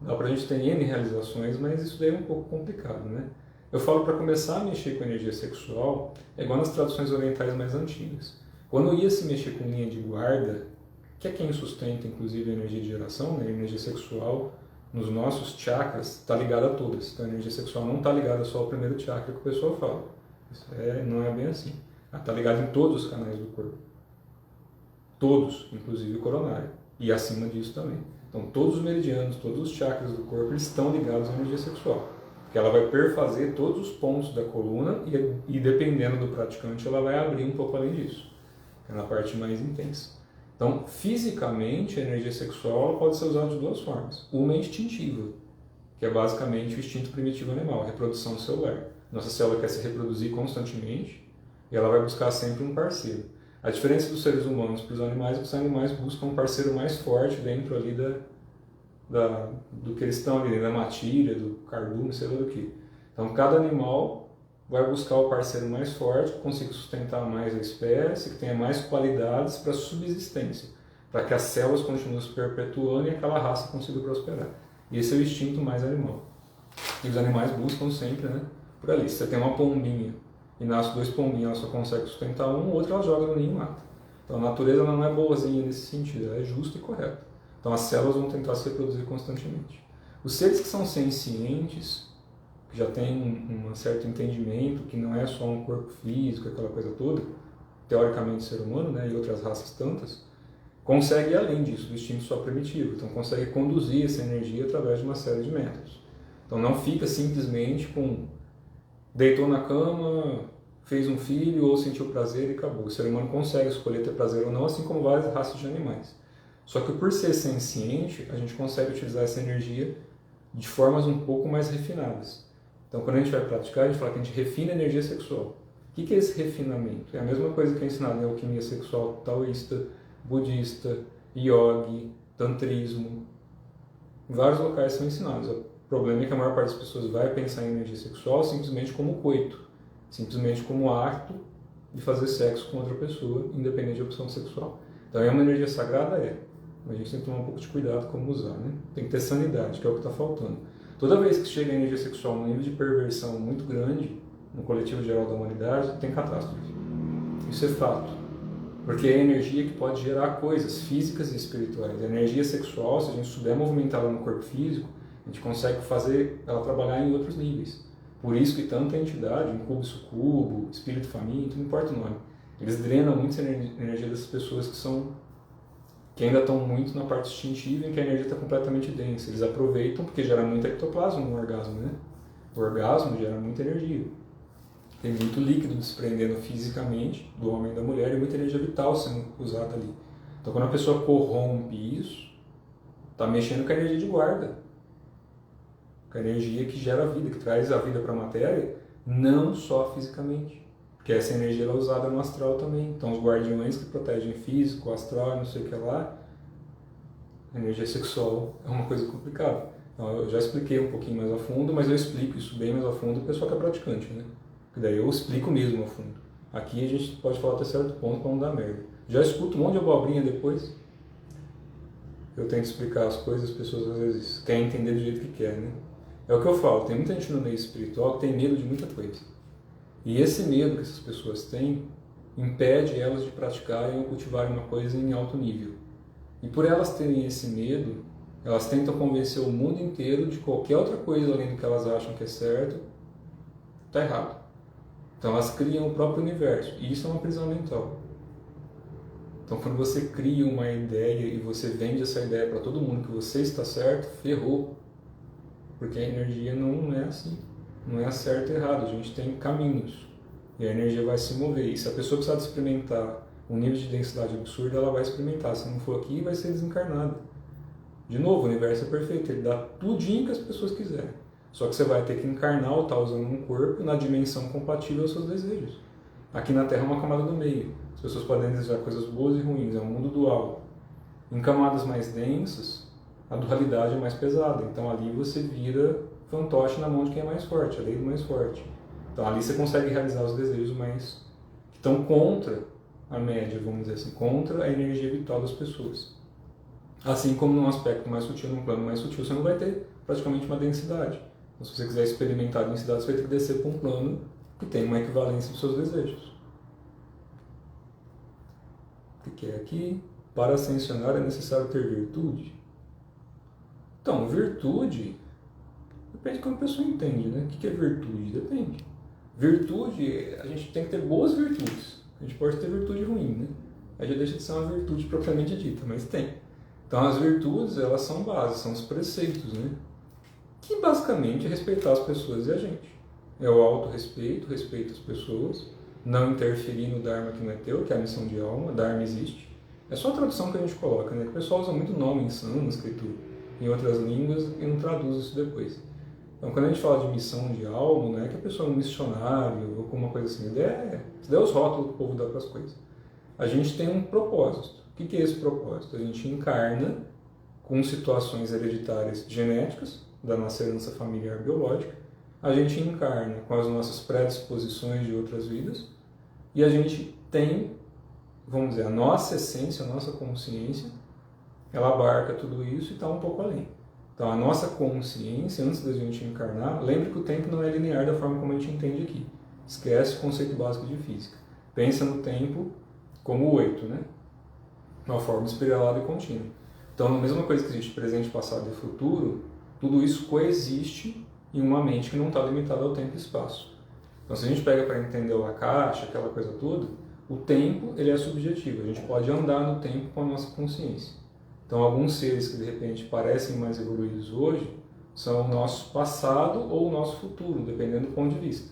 dá pra gente ter N realizações, mas isso daí é um pouco complicado, né? Eu falo para começar a mexer com energia sexual, é igual nas tradições orientais mais antigas. Quando ia se mexer com linha de guarda, que é quem sustenta inclusive a energia de geração, né, a energia sexual, nos nossos chakras, está ligada a todas. Então a energia sexual não está ligada só ao primeiro chakra que o pessoal fala. Isso não é bem assim. Ela está ligada em todos os canais do corpo. Todos, inclusive o coronário. E acima disso também. Então todos os meridianos, todos os chakras do corpo eles estão ligados à energia sexual. Porque ela vai perfazer todos os pontos da coluna e dependendo do praticante ela vai abrir um pouco além disso. Que é na parte mais intensa. Então, fisicamente, a energia sexual ela pode ser usada de duas formas. Uma é instintiva, que é basicamente o instinto primitivo animal, a reprodução celular. Nossa célula quer se reproduzir constantemente e ela vai buscar sempre um parceiro. A diferença dos seres humanos para os animais é que os animais buscam um parceiro mais forte dentro ali do que eles estão ali, da matilha, do cardume, sei lá do que. Então, cada animal vai buscar o parceiro mais forte, que consiga sustentar mais a espécie, que tenha mais qualidades para subsistência, para que as células continuem se perpetuando e aquela raça consiga prosperar. E esse é o instinto mais animal. E os animais buscam sempre, né, por ali. Se você tem uma pombinha e nasce dois pombinhos, ela só consegue sustentar um, o outro ela joga no ninho e mata. Então a natureza ela não é boazinha nesse sentido, ela é justa e correta. Então as células vão tentar se reproduzir constantemente. Os seres que são sencientes, que já tem um certo entendimento, que não é só um corpo físico, aquela coisa toda, teoricamente ser humano, né, e outras raças tantas, consegue ir além disso, do instinto só primitivo. Então consegue conduzir essa energia através de uma série de métodos. Então não fica simplesmente com deitou na cama, fez um filho ou sentiu prazer e acabou. O ser humano consegue escolher ter prazer ou não, assim como várias raças de animais. Só que por ser senciente, a gente consegue utilizar essa energia de formas um pouco mais refinadas. Então, quando a gente vai praticar, a gente fala que a gente refina a energia sexual. O que é esse refinamento? É a mesma coisa que é ensinado em alquimia sexual taoísta, budista, yogi, tantrismo. Em vários locais são ensinados. O problema é que a maior parte das pessoas vai pensar em energia sexual simplesmente como coito, simplesmente como ato de fazer sexo com outra pessoa, independente de opção sexual. Então, é uma energia sagrada? É. Mas a gente tem que tomar um pouco de cuidado como usar, né? Tem que ter sanidade, que é o que está faltando. Toda vez que chega a energia sexual num nível de perversão muito grande, no coletivo geral da humanidade, tem catástrofe. Isso é fato. Porque é energia que pode gerar coisas físicas e espirituais. A energia sexual, se a gente souber movimentá-la no corpo físico, a gente consegue fazer ela trabalhar em outros níveis. Por isso que tanta entidade, incubo, sucubo, espírito faminto, não importa o nome, eles drenam muito essa energia dessas pessoas que ainda estão muito na parte instintiva, em que a energia está completamente densa. Eles aproveitam porque gera muito ectoplasma no orgasmo, né? O orgasmo gera muita energia. Tem muito líquido desprendendo fisicamente do homem e da mulher e muita energia vital sendo usada ali. Então, quando a pessoa corrompe isso, está mexendo com a energia de guarda. Com a energia que gera a vida, que traz a vida para a matéria, não só fisicamente. Porque essa energia ela é usada no astral também. Então, os guardiões que protegem físico, astral, não sei o que lá, a energia sexual é uma coisa complicada. Então, eu já expliquei um pouquinho mais a fundo, mas eu explico isso bem mais a fundo para o pessoal que é praticante, né? Porque daí eu explico mesmo a fundo. Aqui a gente pode falar até certo ponto para não dar merda. Já escuto um monte de abobrinha depois. Eu tento explicar as coisas, as pessoas às vezes querem entender do jeito que querem, né? É o que eu falo, tem muita gente no meio espiritual que tem medo de muita coisa. E esse medo que essas pessoas têm impede elas de praticarem ou cultivarem uma coisa em alto nível. E por elas terem esse medo, elas tentam convencer o mundo inteiro de qualquer outra coisa além do que elas acham que é certo, está errado. Então elas criam o próprio universo. E isso é uma prisão mental. Então, quando você cria uma ideia e você vende essa ideia para todo mundo que você está certo, ferrou. Porque a energia não é assim. Não é certo e errado. A gente tem caminhos. E a energia vai se mover. E se a pessoa precisar de experimentar um nível de densidade absurdo, ela vai experimentar. Se não for aqui, vai ser desencarnada. De novo, o universo é perfeito. Ele dá tudinho que as pessoas quiserem. Só que você vai ter que encarnar ou estar usando um corpo na dimensão compatível aos seus desejos. Aqui na Terra é uma camada do meio. As pessoas podem desejar coisas boas e ruins. É um mundo dual. Em camadas mais densas, a dualidade é mais pesada. Então ali você vira fantoche na mão de quem é mais forte, a lei do mais forte. Então ali você consegue realizar os desejos mais que estão contra a média, vamos dizer assim, contra a energia vital das pessoas. Assim como num aspecto mais sutil, num plano mais sutil, você não vai ter praticamente uma densidade. Então, se você quiser experimentar a densidade, você vai ter que descer para um plano que tem uma equivalência dos seus desejos. O que é aqui? Para ascensionar é necessário ter virtude? Então, virtude depende de como a pessoa entende, né? O que é virtude? Depende. Virtude, a gente tem que ter boas virtudes. A gente pode ter virtude ruim, né? Aí já deixa de ser uma virtude propriamente dita, mas tem. Então, as virtudes, elas são bases, são os preceitos, né? Que basicamente é respeitar as pessoas e a gente. É o autorrespeito, respeito às pessoas, não interferir no Dharma que não é teu, que é a missão de alma, Dharma existe. É só a tradução que a gente coloca, né? Que o pessoal usa muito nome em sânscrito, em outras línguas, e não traduz isso depois. Então, quando a gente fala de missão de alma, não é que a pessoa é um missionário ou alguma coisa assim. Isso daí é os rótulos que o povo dá para as coisas. A gente tem um propósito. O que é esse propósito? A gente encarna com situações hereditárias genéticas, da nossa herança familiar biológica, a gente encarna com as nossas predisposições de outras vidas, e a gente tem, vamos dizer, a nossa essência, a nossa consciência, ela abarca tudo isso e está um pouco além. Então, a nossa consciência, antes da gente encarnar, lembre que o tempo não é linear da forma como a gente entende aqui. Esquece o conceito básico de física. Pensa no tempo como 8, né? Uma forma espiralada e contínua. Então, a mesma coisa que existe presente, passado e futuro, tudo isso coexiste em uma mente que não está limitada ao tempo e espaço. Então, se a gente pega para entender o Akasha, aquela coisa toda, o tempo ele é subjetivo. A gente pode andar no tempo com a nossa consciência. Então, alguns seres que de repente parecem mais evoluídos hoje são o nosso passado ou o nosso futuro, dependendo do ponto de vista.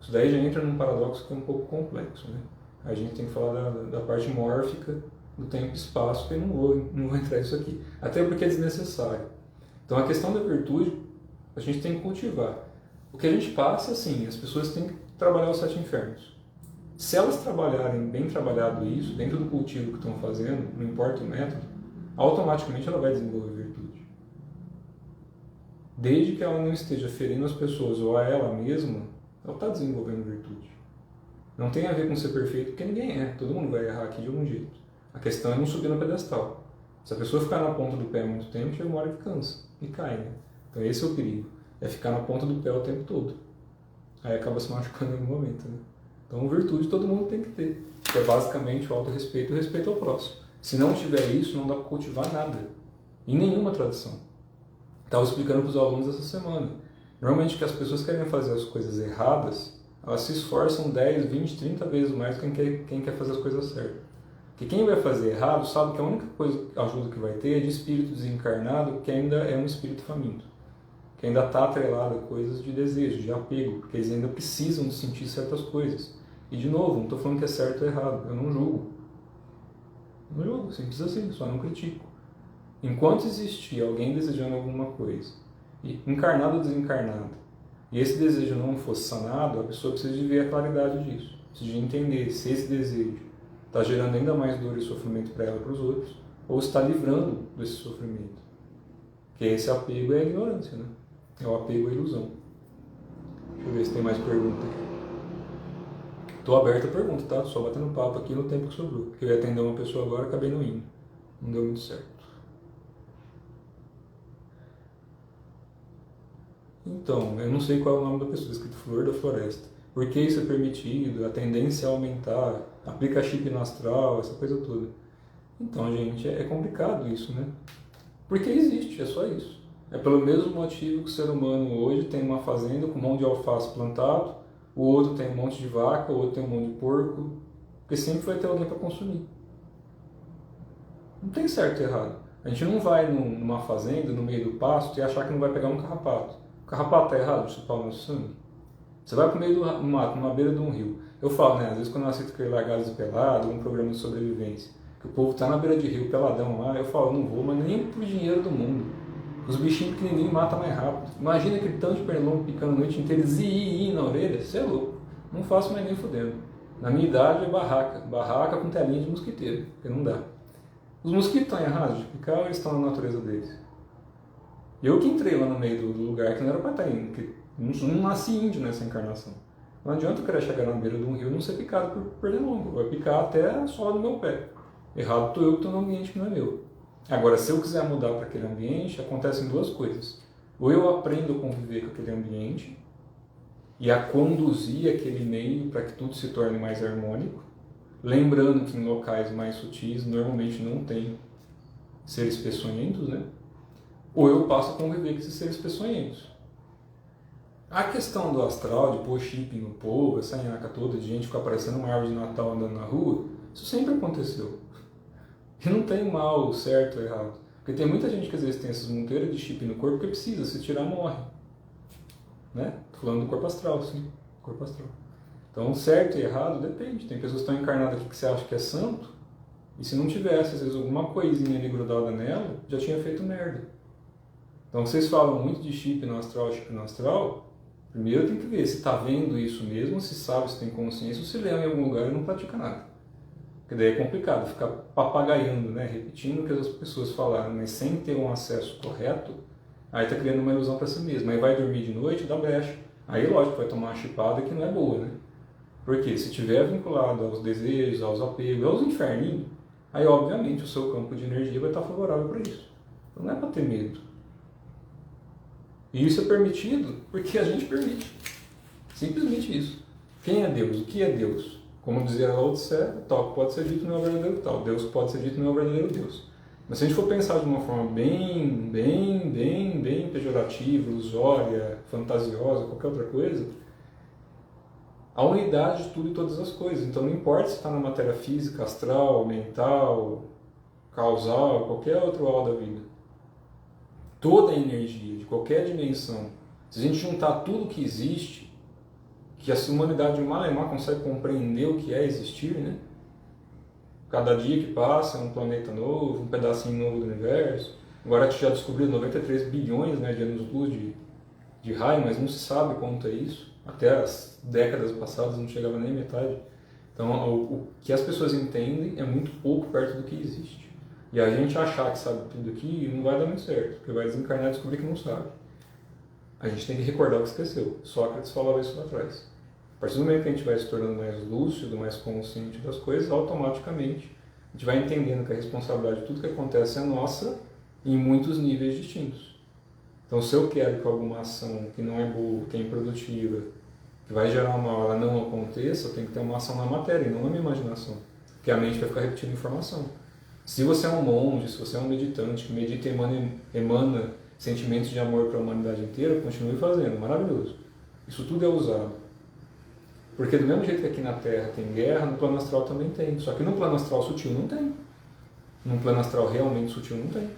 Isso daí já entra num paradoxo que é um pouco complexo, né? A gente tem que falar da parte mórfica do tempo e espaço, que eu não vou entrar nisso aqui. Até porque é desnecessário. Então, a questão da virtude, a gente tem que cultivar. O que a gente passa, assim, as pessoas têm que trabalhar os 7 infernos. Se elas trabalharem bem trabalhado isso, dentro do cultivo que estão fazendo, não importa o método, automaticamente ela vai desenvolver virtude. Desde que ela não esteja ferindo as pessoas ou a ela mesma, ela está desenvolvendo virtude. Não tem a ver com ser perfeito, porque ninguém é. Todo mundo vai errar aqui de algum jeito. A questão é não subir no pedestal. Se a pessoa ficar na ponta do pé há muito tempo, chega uma hora que cansa e cai, né? Então esse é o perigo. É ficar na ponta do pé o tempo todo. Aí acaba se machucando em algum momento, né? Então virtude todo mundo tem que ter. Que é basicamente o autorrespeito e o respeito ao próximo. Se não tiver isso, não dá para cultivar nada. Em nenhuma tradição. Estava explicando para os alunos essa semana. Normalmente que as pessoas querem fazer as coisas erradas, elas se esforçam 10, 20, 30 vezes mais do que quem quer fazer as coisas certas. Porque quem vai fazer errado sabe que a única ajuda que vai ter é de espírito desencarnado que ainda é um espírito faminto. Que ainda está atrelado a coisas de desejo, de apego, porque eles ainda precisam de sentir certas coisas. E de novo, não estou falando que é certo ou errado, eu não julgo. Não julgo, simples assim, só não critico. Enquanto existir alguém desejando alguma coisa, e encarnado ou desencarnado, e esse desejo não fosse sanado, a pessoa precisa de ver a claridade disso. Precisa de entender se esse desejo está gerando ainda mais dor e sofrimento para ela e para os outros, ou está livrando desse sofrimento. Porque esse apego é a ignorância, né? É o apego à ilusão. Deixa eu ver se tem mais pergunta aqui. Estou aberto a pergunta, tá? Só batendo papo aqui no tempo que sobrou. Porque eu ia atender uma pessoa agora, acabei não indo. Não deu muito certo. Então, eu não sei qual é o nome da pessoa, escrito Flor da Floresta. Por que isso é permitido? A tendência é aumentar, aplica chip no astral, essa coisa toda. Então, gente, é complicado isso, né? Porque existe, é só isso. É pelo mesmo motivo que o ser humano hoje tem uma fazenda com um monte de alface plantado, o outro tem um monte de vaca, o outro tem um monte de porco, porque sempre vai ter alguém para consumir. Não tem certo e errado. A gente não vai numa fazenda, no meio do pasto, e achar que não vai pegar um carrapato. O carrapato está errado de chupar o nosso sangue? Você vai para o meio do mato, numa beira de um rio. Eu falo, né, às vezes quando eu assisto aquele Largados e Pelados, um programa de sobrevivência, que o povo está na beira de rio, peladão lá, eu falo, não vou, mas nem por dinheiro do mundo. Os bichinhos pequenininhos matam mais rápido. Imagina aquele tanto de pernilongo picando a noite inteira, zi na orelha, você é louco. Não faço mais nem fudendo. Na minha idade é barraca com telinha de mosquiteiro, porque não dá. Os mosquitos estão errados de picar ou eles estão na natureza deles? Eu que entrei lá no meio do lugar que não era para estar indo, que não nasci índio nessa encarnação. Não adianta eu querer chegar na beira de um rio e não ser picado por pernilongo. Vai picar até a sola do meu pé. Errado estou eu que estou num ambiente que não é meu. Agora, se eu quiser mudar para aquele ambiente, acontecem duas coisas. Ou eu aprendo a conviver com aquele ambiente e a conduzir aquele meio para que tudo se torne mais harmônico, lembrando que em locais mais sutis normalmente não tem seres peçonhentos, né? Ou eu passo a conviver com esses seres peçonhentos. A questão do astral, de pôr chip no povo, essa nhaca toda de gente ficar parecendo uma árvore de Natal andando na rua, isso sempre aconteceu. E não tem mal, certo ou errado. Porque tem muita gente que às vezes tem essas monteiras de chip no corpo porque precisa, se tirar morre. Né? Tô falando do corpo astral, sim. Corpo astral. Então, certo e errado depende. Tem pessoas que estão encarnadas aqui que você acha que é santo, e se não tivesse, às vezes, alguma coisinha ali grudada nela, já tinha feito merda. Então, vocês falam muito de chip no astral, primeiro tem que ver se está vendo isso mesmo, se sabe, se tem consciência, ou se lê em algum lugar e não pratica nada. Porque daí é complicado, ficar papagaiando, né? Repetindo o que as pessoas falaram, mas sem ter um acesso correto, aí está criando uma ilusão para si mesmo. Aí vai dormir de noite, dá brecha. Aí, lógico, vai tomar uma chipada que não é boa, né? Porque se estiver vinculado aos desejos, aos apegos, aos inferninhos, aí, obviamente, o seu campo de energia vai estar favorável para isso. Então não é para ter medo. E isso é permitido porque a gente permite. Simplesmente isso. Quem é Deus? O que é Deus? Como dizia Lao Tse, tal pode ser dito não é o verdadeiro tal. Deus pode ser dito não é o verdadeiro Deus. Mas se a gente for pensar de uma forma bem pejorativa, ilusória, fantasiosa, qualquer outra coisa, a unidade de tudo e todas as coisas. Então não importa se está na matéria física, astral, mental, causal, qualquer outro algo da vida. Toda a energia, de qualquer dimensão, se a gente juntar tudo que existe, que a humanidade mal consegue compreender o que é existir, né? Cada dia que passa é um planeta novo, um pedacinho novo do universo. Agora que já descobriu 93 bilhões, né, de anos-luz de raio, mas não se sabe quanto é isso. Até as décadas passadas não chegava nem metade. Então, o que as pessoas entendem é muito pouco perto do que existe. E a gente achar que sabe tudo aqui não vai dar muito certo, porque vai desencarnar e descobrir que não sabe. A gente tem que recordar o que esqueceu. Sócrates falava isso lá atrás. A partir do momento que a gente vai se tornando mais lúcido, mais consciente das coisas, automaticamente a gente vai entendendo que a responsabilidade de tudo que acontece é nossa em muitos níveis distintos. Então, se eu quero que alguma ação que não é boa, que é improdutiva, que vai gerar um mal, ela não aconteça, eu tenho que ter uma ação na matéria e não na minha imaginação. Porque a mente vai ficar repetindo informação. Se você é um monge, se você é um meditante que medita e emana sentimentos de amor para a humanidade inteira, continue fazendo, maravilhoso. Isso tudo é usado. Porque do mesmo jeito que aqui na Terra tem guerra, no plano astral também tem. Só que no plano astral sutil não tem. No plano astral realmente sutil não tem.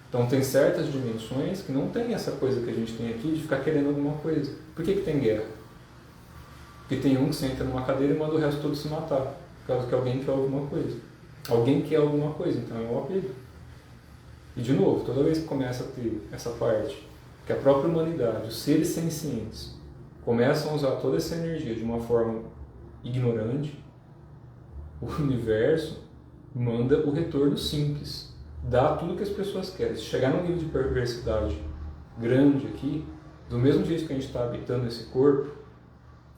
Então tem certas dimensões que não tem essa coisa que a gente tem aqui de ficar querendo alguma coisa. Por que tem guerra? Porque tem um que senta numa cadeira e manda o resto todo se matar. Por causa que alguém quer alguma coisa. Alguém quer alguma coisa, então é um apego. E de novo, toda vez que começa a ter essa parte, que a própria humanidade, os seres sencientes, começam a usar toda essa energia de uma forma ignorante, o universo manda o retorno simples. Dá tudo que as pessoas querem. Se chegar num nível de perversidade grande aqui, do mesmo jeito que a gente está habitando esse corpo,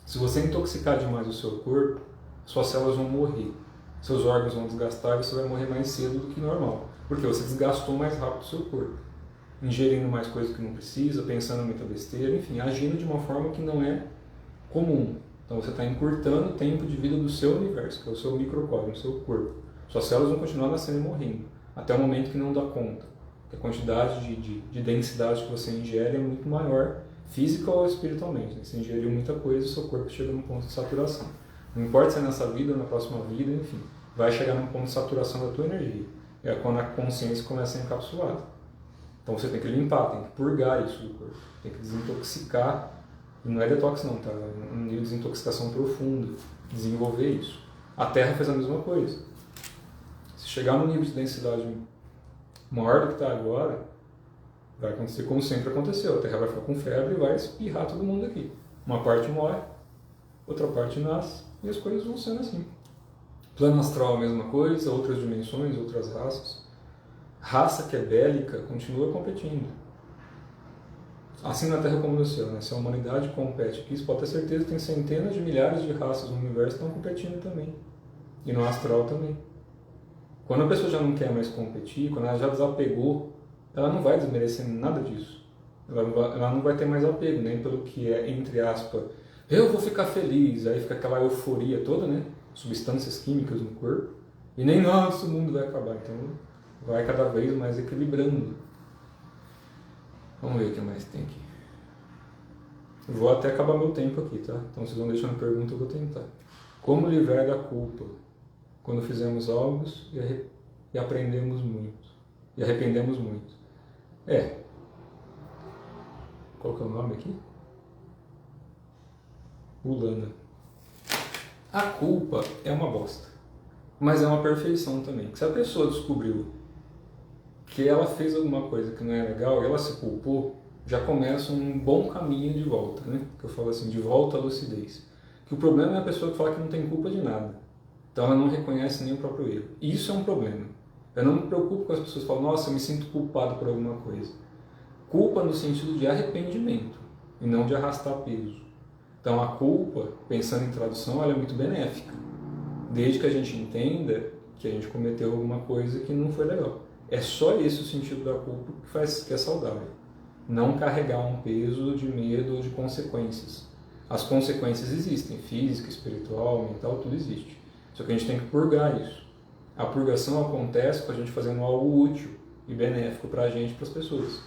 se você intoxicar demais o seu corpo, suas células vão morrer. Seus órgãos vão desgastar e você vai morrer mais cedo do que normal. Porque você desgastou mais rápido o seu corpo. Ingerindo mais coisas que não precisa, pensando muita besteira, enfim, agindo de uma forma que não é comum. Então você está encurtando o tempo de vida do seu universo, que é o seu microcosmo, o seu corpo. Suas células vão continuar nascendo e morrendo, até o momento que não dá conta. Porque a quantidade de densidade que você ingere é muito maior, física ou espiritualmente. Né? Você ingeriu muita coisa e o seu corpo chega num ponto de saturação. Não importa se é nessa vida ou na próxima vida, enfim, vai chegar num ponto de saturação da tua energia. é quando a consciência começa a encapsulada. Então você tem que limpar, tem que purgar isso do corpo, tem que desintoxicar. E não é detox não, tá? É um nível de desintoxicação profunda, desenvolver isso. A Terra fez a mesma coisa. Se chegar no nível de densidade maior do que está agora, vai acontecer como sempre aconteceu. A Terra vai ficar com febre e vai espirrar todo mundo aqui. Uma parte morre, outra parte nasce, e as coisas vão sendo assim. Plano astral a mesma coisa, outras dimensões, outras raças. Raça que é bélica continua competindo. Assim na Terra como no céu, né? Se a humanidade compete aqui, você pode ter certeza que tem centenas de milhares de raças no universo que estão competindo também. E no astral também. Quando a pessoa já não quer mais competir, quando ela já desapegou, ela não vai desmerecer nada disso. Ela não vai ter mais apego, nem pelo que é, entre aspas, eu vou ficar feliz, aí fica aquela euforia toda, né? Substâncias químicas no corpo, e nem, nossa, o mundo vai acabar. Então, vai cada vez mais equilibrando. Vamos ver o que mais tem aqui. Eu vou até acabar meu tempo aqui, tá? Então, vocês vão deixando pergunta, eu vou tentar. Como livrar da culpa quando fizemos algo e aprendemos muito? E arrependemos muito? Qual que é o nome aqui? Ulana. A culpa é uma bosta, mas é uma perfeição também. Se a pessoa descobriu que ela fez alguma coisa que não é legal e ela se culpou, já começa um bom caminho de volta, né? Que eu falo assim, de volta à lucidez. Que o problema é a pessoa que fala que não tem culpa de nada. Então ela não reconhece nem o próprio erro. E isso é um problema. Eu não me preocupo com as pessoas que falam, nossa, eu me sinto culpado por alguma coisa. Culpa no sentido de arrependimento e não de arrastar peso. Então a culpa, pensando em tradução, ela é muito benéfica. Desde que a gente entenda que a gente cometeu alguma coisa que não foi legal. É só esse o sentido da culpa que é saudável. Não carregar um peso de medo ou de consequências. As consequências existem, física, espiritual, mental, tudo existe. Só que a gente tem que purgar isso. A purgação acontece com a gente fazendo algo útil e benéfico para a gente e para as pessoas.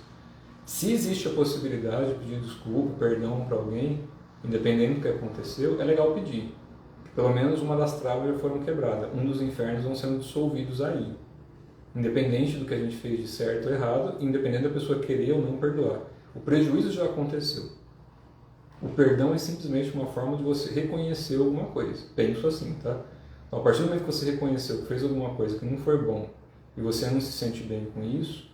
Se existe a possibilidade de pedir desculpa, perdão para alguém, independente do que aconteceu, é legal pedir. Pelo menos uma das travas já foram quebradas. Um dos infernos vão sendo dissolvidos aí. Independente do que a gente fez de certo ou errado, independente da pessoa querer ou não perdoar. O prejuízo já aconteceu. O perdão é simplesmente uma forma de você reconhecer alguma coisa. Penso assim, tá? Então, a partir do momento que você reconheceu que fez alguma coisa que não foi bom e você não se sente bem com isso,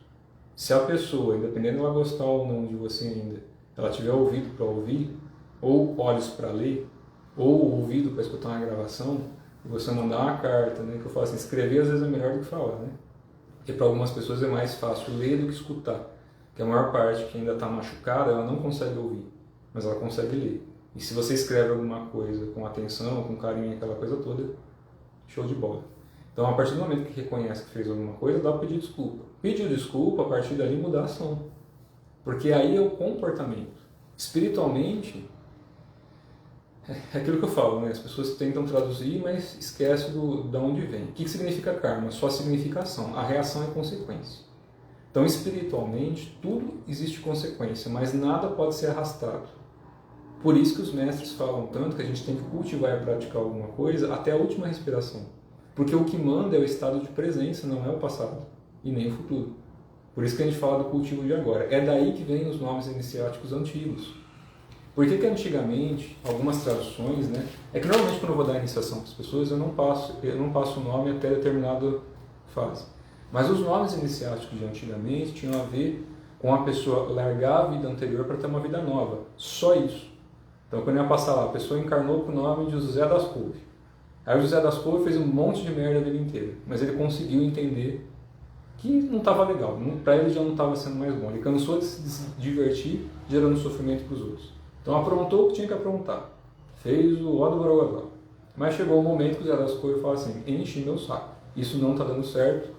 se a pessoa, independente de ela gostar ou não de você ainda, ela tiver ouvido para ouvir, ou olhos para ler, ou ouvido para escutar uma gravação, e você mandar uma carta, né? Que eu falo assim, escrever às vezes é melhor do que falar, né? Porque para algumas pessoas é mais fácil ler do que escutar. Que a maior parte que ainda está machucada, ela não consegue ouvir, mas ela consegue ler. E se você escreve alguma coisa com atenção, com carinho, aquela coisa toda, show de bola. Então, a partir do momento que reconhece que fez alguma coisa, dá para pedir desculpa. Pedir desculpa, a partir dali mudar a ação. Porque aí é o comportamento. Espiritualmente, é aquilo que eu falo, né? As pessoas tentam traduzir, mas esquecem de onde vem. O que significa karma? Só significação. A reação é consequência. Então, espiritualmente, tudo existe consequência, mas nada pode ser arrastado. Por isso que os mestres falam tanto que a gente tem que cultivar e praticar alguma coisa até a última respiração. Porque o que manda é o estado de presença, não é o passado e nem o futuro. Por isso que a gente fala do cultivo de agora. É daí que vem os nomes iniciáticos antigos. Por que antigamente, algumas traduções, né? É que normalmente quando eu vou dar iniciação para as pessoas, eu não passo o nome até determinada fase. Mas os nomes iniciáticos de antigamente tinham a ver com a pessoa largar a vida anterior para ter uma vida nova. Só isso. Então quando eu ia passar lá, a pessoa encarnou com o nome de José das Couves. Aí o José das Couves fez um monte de merda a vida inteira. Mas ele conseguiu entender que não estava legal. Para ele já não estava sendo mais bom. Ele cansou de se divertir, gerando sofrimento para os outros. Então aprontou o que tinha que aprontar. Fez o ó do Borogodó. Mas chegou o momento que o José das Couves falou assim, enche meu saco. Isso não está dando certo.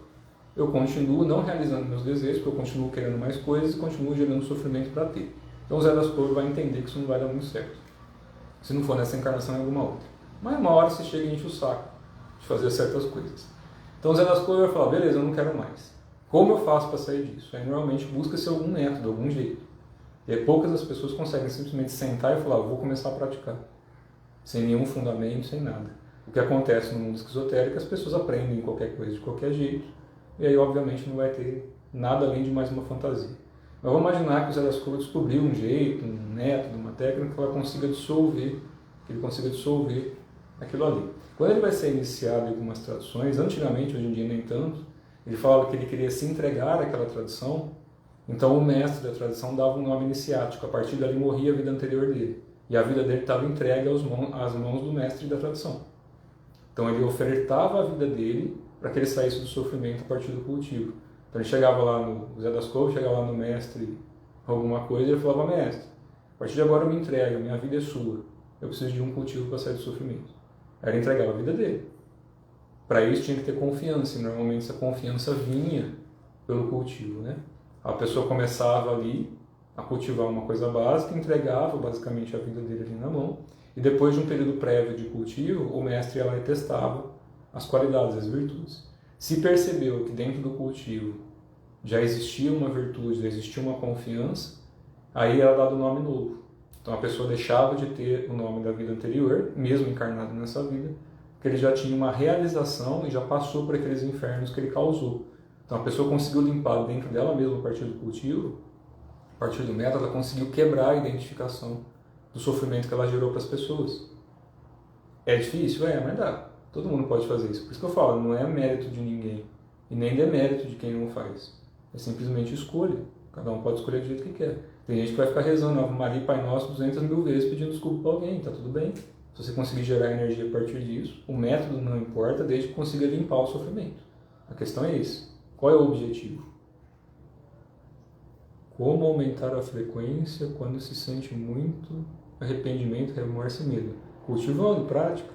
Eu continuo não realizando meus desejos, porque eu continuo querendo mais coisas e continuo gerando sofrimento para ter. Então o Zé das Couves vai entender que isso não vai dar muito certo. Se não for nessa encarnação, é alguma outra. Mas uma hora você chega e enche o saco de fazer certas coisas. Então o Zé das Couves vai falar, beleza, eu não quero mais. Como eu faço para sair disso? Aí normalmente busca-se algum método, algum jeito. E aí poucas das pessoas conseguem simplesmente sentar e falar, eu vou começar a praticar. Sem nenhum fundamento, sem nada. O que acontece no mundo esquizotérico é que as pessoas aprendem qualquer coisa de qualquer jeito e aí obviamente não vai ter nada além de mais uma fantasia. Mas vamos imaginar que o Zé das Covas descobriu um jeito, um método, uma técnica que ela consiga dissolver, que ele consiga dissolver aquilo ali. Quando ele vai ser iniciado em algumas traduções, antigamente, hoje em dia nem tanto, ele falava que ele queria se entregar àquela tradição, então o mestre da tradição dava um nome iniciático, a partir dali morria a vida anterior dele, e a vida dele estava entregue às mãos do mestre da tradição. Então ele ofertava a vida dele para que ele saísse do sofrimento a partir do cultivo. Então ele chegava lá no Zé das Covas, chegava lá no mestre alguma coisa e ele falava: mestre, a partir de agora eu me entrego, minha vida é sua, eu preciso de um cultivo para sair do sofrimento. Aí ele entregava a vida dele. Para isso tinha que ter confiança, e normalmente essa confiança vinha pelo cultivo, né? A pessoa começava ali a cultivar uma coisa básica, entregava basicamente a vida dele ali na mão, e depois de um período prévio de cultivo, o mestre ia lá e testava as qualidades, as virtudes. Se percebeu que dentro do cultivo já existia uma virtude, já existia uma confiança, aí era dado um nome novo. Então a pessoa deixava de ter o nome da vida anterior, mesmo encarnado nessa vida, porque ele já tinha uma realização e já passou por aqueles infernos que ele causou. Então a pessoa conseguiu limpar dentro dela mesma a partir do cultivo, a partir do método, ela conseguiu quebrar a identificação do sofrimento que ela gerou para as pessoas. É difícil? Mas dá. Todo mundo pode fazer isso. Por isso que eu falo, não é mérito de ninguém e nem demérito de quem não faz. É simplesmente escolha. Cada um pode escolher do jeito que quer. Tem gente que vai ficar rezando Ave Maria e Pai Nosso 200.000 vezes pedindo desculpa para alguém. Tá tudo bem. Se você conseguir gerar energia a partir disso, o método não importa desde que consiga limpar o sofrimento. A questão é esse. Qual é o objetivo? Como aumentar a frequência quando se sente muito arrependimento, remorso e medo? Cultivando, prática.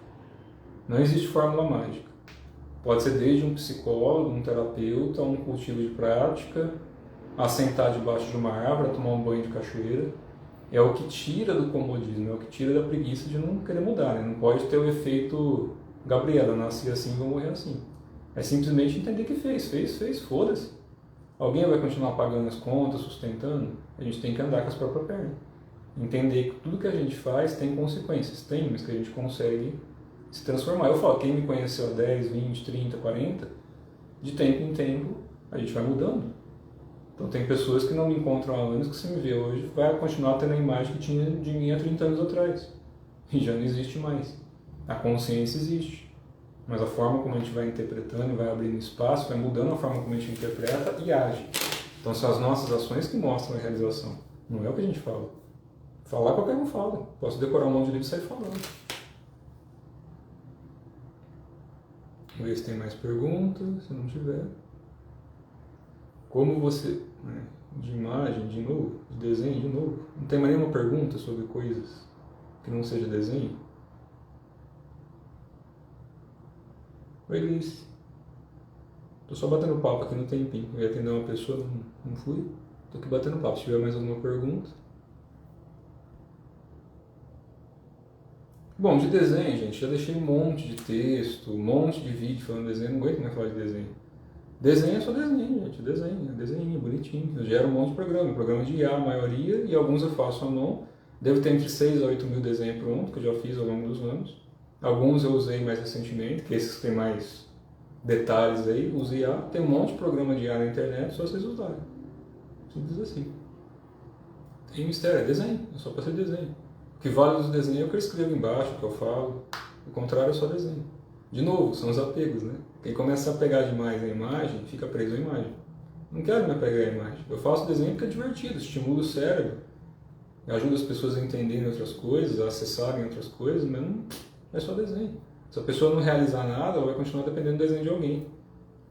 Não existe fórmula mágica. Pode ser desde um psicólogo, um terapeuta, um cultivo de prática, a sentar debaixo de uma árvore, a tomar um banho de cachoeira. É o que tira do comodismo, é o que tira da preguiça de não querer mudar. Né? Não pode ter o efeito Gabriela, nasci assim, vou morrer assim. É simplesmente entender que fez, foda-se. Alguém vai continuar pagando as contas, sustentando? A gente tem que andar com as próprias pernas. Entender que tudo que a gente faz tem consequências, tem, mas que a gente consegue se transformar. Eu falo, quem me conheceu há 10, 20, 30, 40, de tempo em tempo, a gente vai mudando. Então tem pessoas que não me encontram há anos, que se me vê hoje, vai continuar tendo a imagem que tinha de mim há 30 anos atrás. E já não existe mais. A consciência existe. Mas a forma como a gente vai interpretando, vai abrindo espaço, vai mudando a forma como a gente interpreta e age. Então são as nossas ações que mostram a realização. Não é o que a gente fala. Falar qualquer um fala. Posso decorar um monte de livro e sair falando. Vamos ver se tem mais perguntas. Se não tiver. Como você... de imagem, de novo. De desenho, de novo. Não tem mais nenhuma pergunta sobre coisas que não seja desenho? Oi, Liz. Tô só batendo papo aqui no tempinho. Eu ia atender uma pessoa, não fui. Tô aqui batendo papo. Se tiver mais alguma pergunta. Bom, de desenho, gente, já deixei um monte de texto, um monte de vídeo falando de desenho. Não aguento mais falar de desenho. Desenho é só desenho, gente. Desenho, bonitinho. Eu gero um monte de programa de IA, a maioria, e alguns eu faço à mão. Devo ter entre 6 a 8 mil desenhos prontos, que eu já fiz ao longo dos anos. Alguns eu usei mais recentemente, que esses que tem mais detalhes aí, uso IA. Tem um monte de programa de IA na internet, só vocês usarem. Simples assim. Tem mistério, é desenho, é só para ser desenho. O que vale dos desenhos é o que eu escrevo embaixo, o que eu falo. O contrário é só desenho. De novo, são os apegos, né? Quem começa a pegar demais a imagem, fica preso à imagem. Não quero me apegar à imagem. Eu faço desenho porque é divertido, estimula o cérebro, ajuda as pessoas a entenderem outras coisas, a acessarem outras coisas, mas não é só desenho. Se a pessoa não realizar nada, ela vai continuar dependendo do desenho de alguém.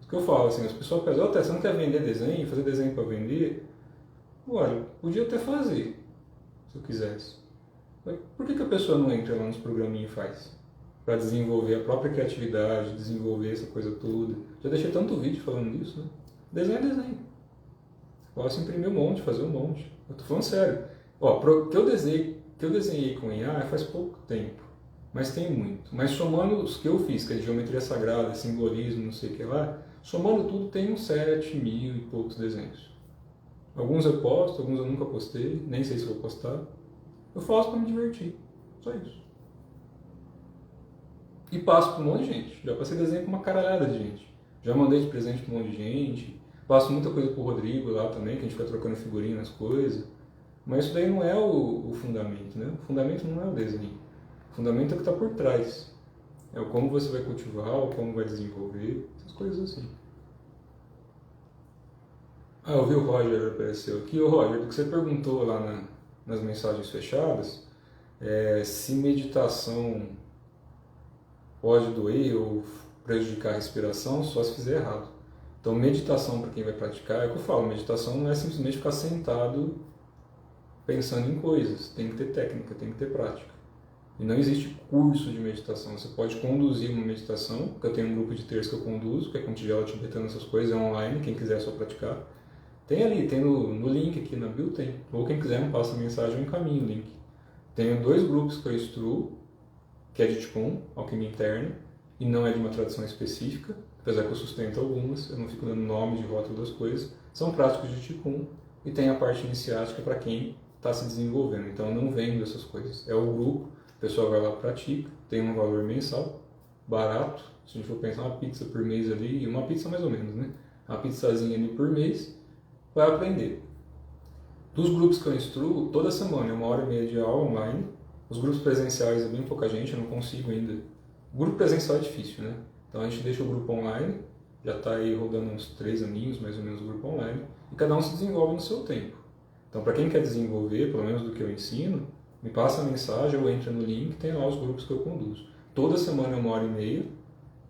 O que eu falo, assim, as pessoas pensam, você não quer vender desenho, fazer desenho para vender? Olha, podia até fazer, se eu quisesse. Mas por que a pessoa não entra lá nos programinhos e faz? Para desenvolver a própria criatividade, desenvolver essa coisa toda. Já deixei tanto vídeo falando disso, né? Desenho é desenho. Posso imprimir um monte, fazer um monte. Eu tô falando sério. Ó, que eu desenhei com IA faz pouco tempo. Mas tem muito. Mas somando os que eu fiz, que é de geometria sagrada, simbolismo, não sei o que lá, somando tudo tem uns 7 mil e poucos desenhos. Alguns eu posto, alguns eu nunca postei, nem sei se vou postar. Eu faço para me divertir. Só isso. E passo para um monte de gente. Já passei desenho com uma caralhada de gente. Já mandei de presente para um monte de gente. Passo muita coisa pro Rodrigo lá também, que a gente fica trocando figurinha nas coisas. Mas isso daí não é o fundamento, né? O fundamento não é o desenho. O fundamento é o que está por trás. É o como você vai cultivar, o como vai desenvolver, essas coisas assim. Ah, eu vi o Roger apareceu aqui. Ô Roger, do que você perguntou lá nas mensagens fechadas, se meditação pode doer ou prejudicar a respiração só se fizer errado. Então, meditação para quem vai praticar, é o que eu falo, meditação não é simplesmente ficar sentado pensando em coisas, tem que ter técnica, tem que ter prática. E não existe curso de meditação, você pode conduzir uma meditação, porque eu tenho um grupo de terça que eu conduzo, que é com tigela tibetana, essas coisas, é online, quem quiser é só praticar. Tem ali, tem no link aqui na bio, tem. Ou quem quiser me passa a mensagem, eu encaminho o link. Tenho 2 grupos que eu instruo, que é de Qigong, alquimia interna, e não é de uma tradição específica, apesar que eu sustento algumas, eu não fico dando nome de rótulo das coisas, são práticos de Qigong, e tem a parte iniciática para quem está se desenvolvendo, então eu não vendo essas coisas. É o grupo, o pessoal vai lá, pratica, tem um valor mensal, barato, se a gente for pensar uma pizza por mês ali, uma pizza mais ou menos, né? Uma pizzazinha ali por mês, vai aprender. Dos grupos que eu instruo, toda semana é 1h30 de aula online. Os grupos presenciais é bem pouca gente, eu não consigo ainda. O grupo presencial é difícil, né? Então a gente deixa o grupo online, já está aí rodando uns 3 aninhos mais ou menos o grupo online, e cada um se desenvolve no seu tempo. Então para quem quer desenvolver, pelo menos do que eu ensino, me passa a mensagem ou entra no link, tem lá os grupos que eu conduzo. Toda semana é 1h30,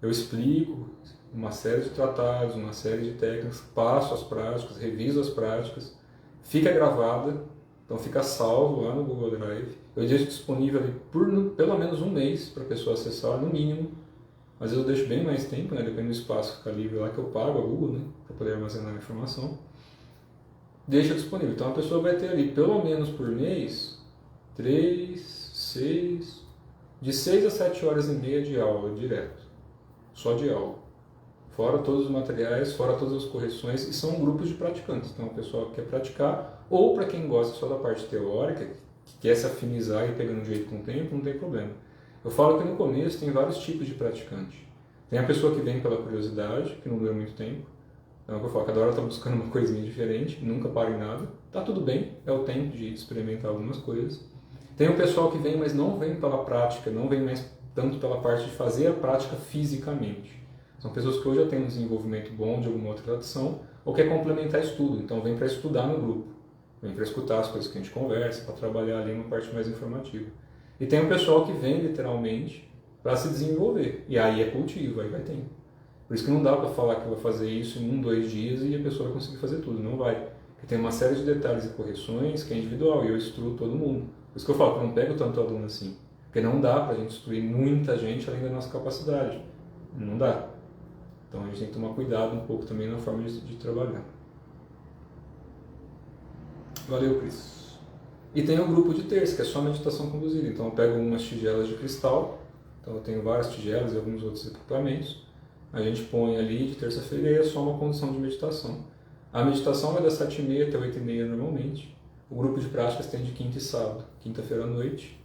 eu explico uma série de tratados, uma série de técnicas, passo as práticas, reviso as práticas, fica gravada, então fica salvo lá no Google Drive. Eu deixo disponível ali por pelo menos um mês para a pessoa acessar, no mínimo. Às vezes eu deixo bem mais tempo, né? Depende do espaço que fica livre lá, que eu pago a Google, né? Para poder armazenar a informação. Deixa disponível. Então a pessoa vai ter ali, pelo menos por mês, 6 a 7 horas e meia de aula direto. Só de aula. Fora todos os materiais, fora todas as correções, e são grupos de praticantes. Então, o pessoal que quer praticar, ou para quem gosta só da parte teórica, que quer se afinizar e pegando jeito com o tempo, não tem problema. Eu falo que no começo tem vários tipos de praticante. Tem a pessoa que vem pela curiosidade, que não dura muito tempo. Então, é o que eu falo, cada hora está buscando uma coisinha diferente, nunca para em nada. Tá tudo bem, é o tempo de experimentar algumas coisas. Tem o pessoal que vem, mas não vem pela prática, não vem mais tanto pela parte de fazer a prática fisicamente. São pessoas que hoje já têm um desenvolvimento bom de alguma outra tradição ou quer complementar estudo, então vem para estudar no grupo, vem para escutar as coisas que a gente conversa, para trabalhar ali uma parte mais informativa. E tem o pessoal que vem literalmente para se desenvolver, e aí é cultivo, aí vai tempo. Por isso que não dá para falar que vai fazer isso em 1, 2 dias e a pessoa vai conseguir fazer tudo, não vai. Porque tem uma série de detalhes e correções que é individual e eu instruo todo mundo. Por isso que eu falo que eu não pego tanto aluno assim, porque não dá para a gente instruir muita gente além da nossa capacidade, não dá. Então a gente tem que tomar cuidado um pouco também na forma de trabalhar. Valeu, Cris. E tem o grupo de terça, que é só meditação conduzida. Então eu pego umas tigelas de cristal, então eu tenho várias tigelas e alguns outros equipamentos. A gente põe ali de terça-feira e é só uma condição de meditação. A meditação vai das 7h30 até 8h30 normalmente. O grupo de práticas tem de quinta e sábado. Quinta-feira à noite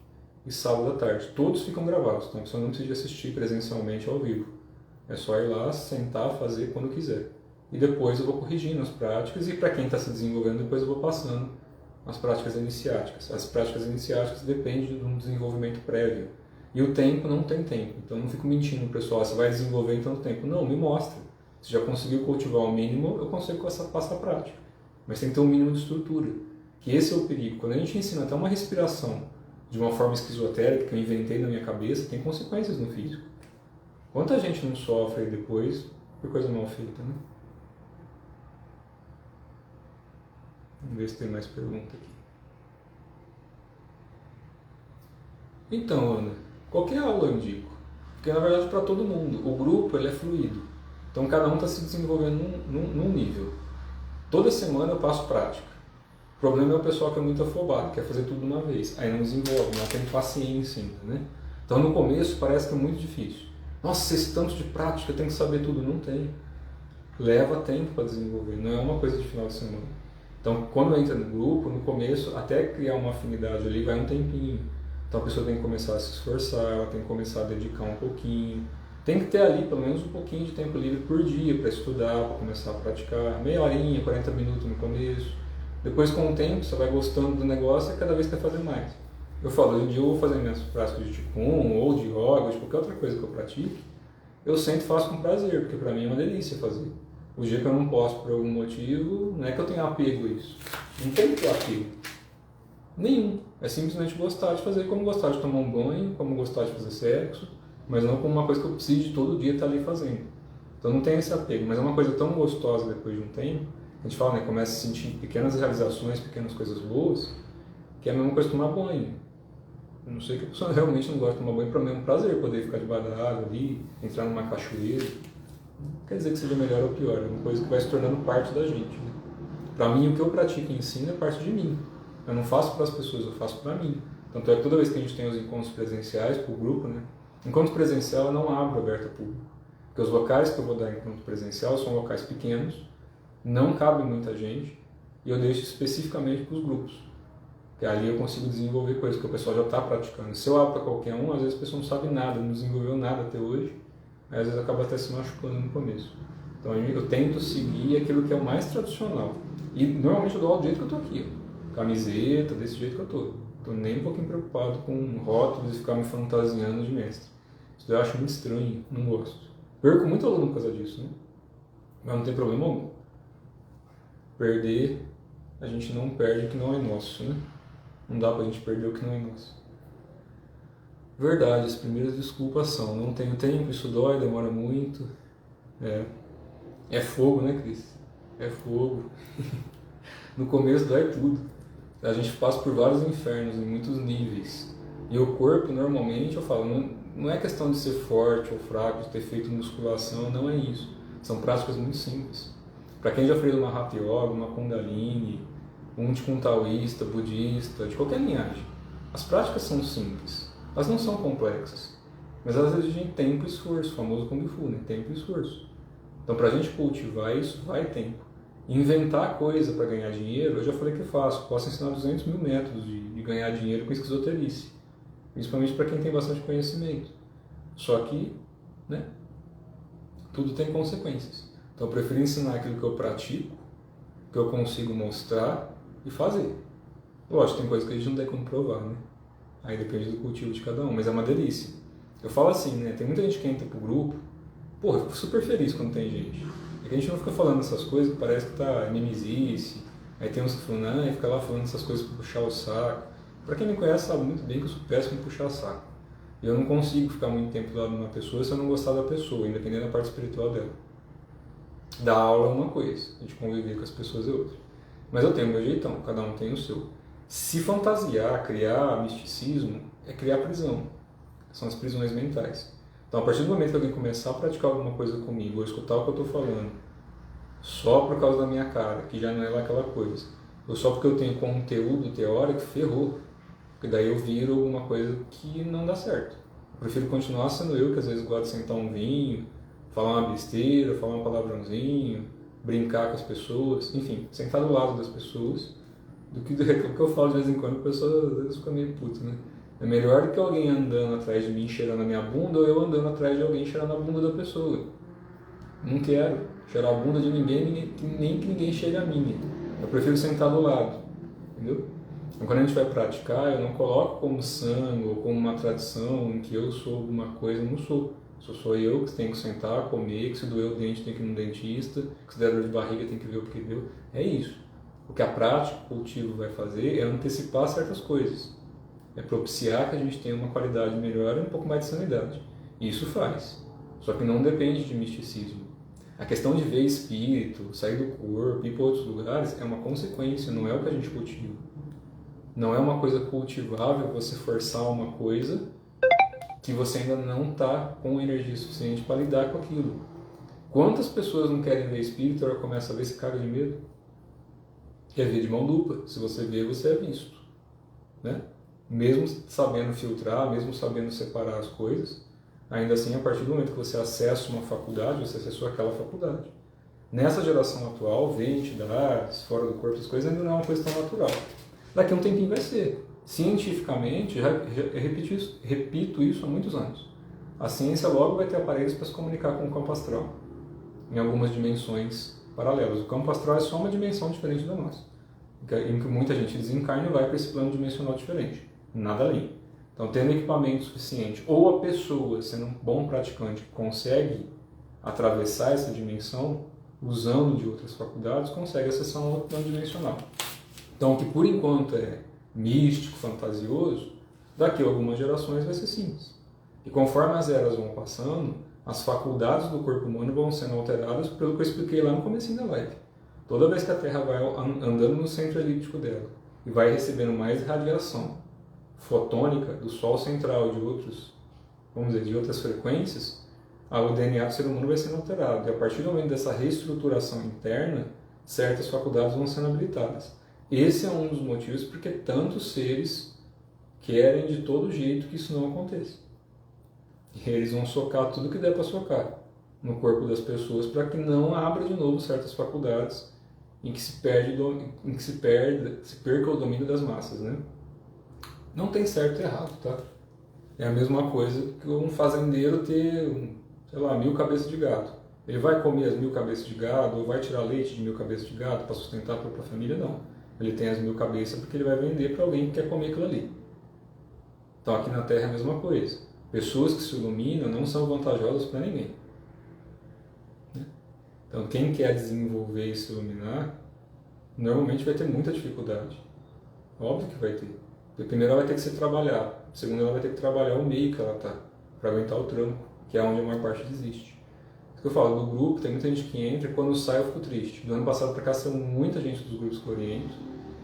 e sábado à tarde. Todos ficam gravados, então a pessoa não precisa assistir presencialmente ao vivo. É só ir lá, sentar, fazer quando quiser. E depois eu vou corrigindo as práticas e para quem está se desenvolvendo, depois eu vou passando as práticas iniciáticas. As práticas iniciáticas dependem de um desenvolvimento prévio. E o tempo não tem tempo. Então eu não fico mentindo para o pessoal, você vai desenvolver em tanto tempo. Não, me mostra. Se já conseguiu cultivar o mínimo, eu consigo passar a prática. Mas tem que ter um mínimo de estrutura. Que esse é o perigo. Quando a gente ensina até uma respiração de uma forma esquizotérica que eu inventei na minha cabeça, tem consequências no físico. Quanta gente não sofre depois por coisa mal feita, né? Vamos ver se tem mais pergunta aqui. Então, Ana, qualquer aula eu indico. Porque na verdade para todo mundo. O grupo ele é fluido. Então cada um está se desenvolvendo num nível. Toda semana eu passo prática. O problema é o pessoal que é muito afobado, quer fazer tudo de uma vez. Aí não desenvolve, não tem paciência ainda, né? Então no começo parece que é muito difícil. Nossa, esse tanto de prática, eu tenho que saber tudo. Não tem. Leva tempo para desenvolver, não é uma coisa de final de semana. Então, quando entra no grupo, no começo, até criar uma afinidade ali, vai um tempinho. Então, a pessoa tem que começar a se esforçar, ela tem que começar a dedicar um pouquinho. tem que ter ali pelo menos um pouquinho de tempo livre por dia para estudar, para começar a praticar, meia horinha, 40 minutos no começo. Depois, com o tempo, você vai gostando do negócio e cada vez quer fazer mais. Eu falo, hoje em dia eu vou fazer minhas práticas de Qigong ou de yoga, ou de qualquer outra coisa que eu pratique, eu sempre faço com prazer, porque para mim é uma delícia fazer. O dia que eu não posso por algum motivo, não é que eu tenha apego a isso. Não tem que ter apego. Nenhum. É simplesmente gostar de fazer, como gostar de tomar um banho, como gostar de fazer sexo, mas não como uma coisa que eu preciso de todo dia estar ali fazendo. Então não tem esse apego, mas é uma coisa tão gostosa depois de um tempo, a gente fala, né, começa a sentir pequenas realizações, pequenas coisas boas, que é a mesma coisa que tomar banho. Eu não sei que a pessoa realmente não gosta de tomar banho, para mim é um prazer poder ficar debaixo da água ali, entrar numa cachoeira. Não quer dizer que seja melhor ou pior, é uma coisa que vai se tornando parte da gente. Né? Para mim, o que eu pratico e ensino é parte de mim. Eu não faço para as pessoas, eu faço para mim. Tanto é que toda vez que a gente tem os encontros presenciais para o grupo, né? Encontro presencial eu não abro aberto a público. Porque os locais que eu vou dar encontro presencial são locais pequenos, não cabe muita gente, e eu deixo especificamente para os grupos. Porque ali eu consigo desenvolver coisas que o pessoal já está praticando. Se eu abro para qualquer um, às vezes a pessoa não sabe nada, não desenvolveu nada até hoje, aí às vezes acaba até se machucando no começo. Então eu tento seguir aquilo que é o mais tradicional. E normalmente eu dou aula do jeito que eu estou aqui. Ó. Camiseta, desse jeito que eu estou. Estou nem um pouquinho preocupado com rótulos e ficar me fantasiando de mestre. Isso eu acho muito estranho, não gosto. Perco muito aluno por causa disso, né? Mas não tem problema algum. Perder, a gente não perde o que não é nosso, né? Não dá pra gente perder o que não é nosso. Verdade, as primeiras desculpas são: não tenho tempo, isso dói, demora muito. É fogo, né, Cris? É fogo. No começo dói tudo. A gente passa por vários infernos, em muitos níveis. E o corpo, normalmente, eu falo, não é questão de ser forte ou fraco, de ter feito musculação, não é isso. São práticas muito simples. Para quem já fez uma Hatha Yoga, uma Kundalini, um Qigong taoísta, budista, de qualquer linhagem, as práticas são simples. Elas não são complexas, mas elas exigem tempo e esforço, o famoso Kung Fu, né? Tempo e esforço. Então, para a gente cultivar isso, vai tempo. Inventar coisa para ganhar dinheiro, eu já falei que eu faço. Posso ensinar 200 mil métodos de ganhar dinheiro com esquizoterice. Principalmente para quem tem bastante conhecimento. Só que, né, tudo tem consequências. Então eu prefiro ensinar aquilo que eu pratico, que eu consigo mostrar e fazer. Lógico, tem coisas que a gente não tem como provar, né? Aí depende do cultivo de cada um, mas é uma delícia. Eu falo assim, né, tem muita gente que entra pro grupo, porra, eu fico super feliz quando tem gente. É que a gente não fica falando essas coisas que parece que tá mimisice, aí tem uns que falam, e fica lá falando essas coisas para puxar o saco. Pra quem me conhece sabe muito bem que eu sou péssimo em puxar saco. E eu não consigo ficar muito tempo do lado de uma pessoa se eu não gostar da pessoa, independente da parte espiritual dela. Dar aula é uma coisa, a gente conviver com as pessoas é outra. Mas eu tenho o meu jeitão, cada um tem o seu. Se fantasiar, criar misticismo, é criar prisão. São as prisões mentais. Então, a partir do momento que alguém começar a praticar alguma coisa comigo, ou escutar o que eu estou falando, só por causa da minha cara, que já não é lá aquela coisa, ou só porque eu tenho conteúdo teórico, ferrou. Porque daí eu viro alguma coisa que não dá certo. Eu prefiro continuar sendo eu, que às vezes gosto de sentar um vinho, falar uma besteira, falar um palavrãozinho, brincar com as pessoas, enfim, sentar do lado das pessoas, do que eu falo de vez em quando, a pessoa às vezes fica meio puta, né? É melhor do que alguém andando atrás de mim cheirando a minha bunda ou eu andando atrás de alguém cheirando a bunda da pessoa. Não quero cheirar a bunda de ninguém, nem que ninguém cheire a minha. Eu prefiro sentar do lado, entendeu? Então, quando a gente vai praticar, eu não coloco como sangue ou como uma tradição em que eu sou alguma coisa, eu não sou. Sou eu que tenho que sentar, comer, que se doer o dente tem que ir no dentista, que se der dor de barriga tem que ver o que deu. É isso. O que a prática, o cultivo vai fazer é antecipar certas coisas. É propiciar que a gente tenha uma qualidade melhor e um pouco mais de sanidade. E isso faz. Só que não depende de misticismo. A questão de ver espírito, sair do corpo, ir para outros lugares é uma consequência, não é o que a gente cultiva. Não é uma coisa cultivável você forçar uma coisa que você ainda não está com energia suficiente para lidar com aquilo. Quantas pessoas não querem ver espírito e agora começa a ver se caga de medo? Quer ver de mão dupla. Se você vê, você é visto. Né? Mesmo sabendo filtrar, mesmo sabendo separar as coisas, ainda assim, a partir do momento que você acessa uma faculdade, você acessou aquela faculdade. Nessa geração atual, ver entidades, fora do corpo, as coisas ainda não é uma coisa tão natural. Daqui a um tempinho vai ser. Cientificamente, repito isso há muitos anos. a ciência logo vai ter aparelhos para se comunicar com o campo astral, em algumas dimensões paralelas. O campo astral é só uma dimensão diferente da nossa, em que muita gente desencarna e vai para esse plano dimensional diferente, nada além. Então, tendo equipamento suficiente, ou a pessoa, sendo um bom praticante, consegue atravessar essa dimensão, usando de outras faculdades, consegue acessar um outro plano dimensional. Então, o que por enquanto é místico, fantasioso, daqui a algumas gerações vai ser simples. E conforme as eras vão passando, as faculdades do corpo humano vão sendo alteradas pelo que eu expliquei lá no comecinho da live. Toda vez que a Terra vai andando no centro elíptico dela e vai recebendo mais radiação fotônica do Sol central e de outros, vamos dizer, de outras frequências, o DNA do ser humano vai sendo alterado. E a partir do momento dessa reestruturação interna, certas faculdades vão sendo habilitadas. Esse é um dos motivos porque tantos seres querem de todo jeito que isso não aconteça. E eles vão socar tudo que der para socar no corpo das pessoas para que não abra de novo certas faculdades em que se perca o domínio das massas, né? Não tem certo e errado, tá? É a mesma coisa que um fazendeiro ter, 1000 cabeças de gado. Ele vai comer as 1000 cabeças de gado ou vai tirar leite de 1000 cabeças de gado para sustentar a própria família? Não. Ele tem as 1000 cabeças porque ele vai vender para alguém que quer comer aquilo ali. Então aqui na Terra é a mesma coisa. Pessoas que se iluminam não são vantajosas para ninguém. Então quem quer desenvolver e se iluminar, normalmente vai ter muita dificuldade. Óbvio que vai ter. Porque primeiro ela vai ter que se trabalhar. Segundo, ela vai ter que trabalhar o meio que ela está, para aguentar o tranco, que é onde a maior parte desiste. Isso que eu falo, do grupo, tem muita gente que entra e quando sai eu fico triste. Do ano passado para cá saiu muita gente dos grupos que eu oriento,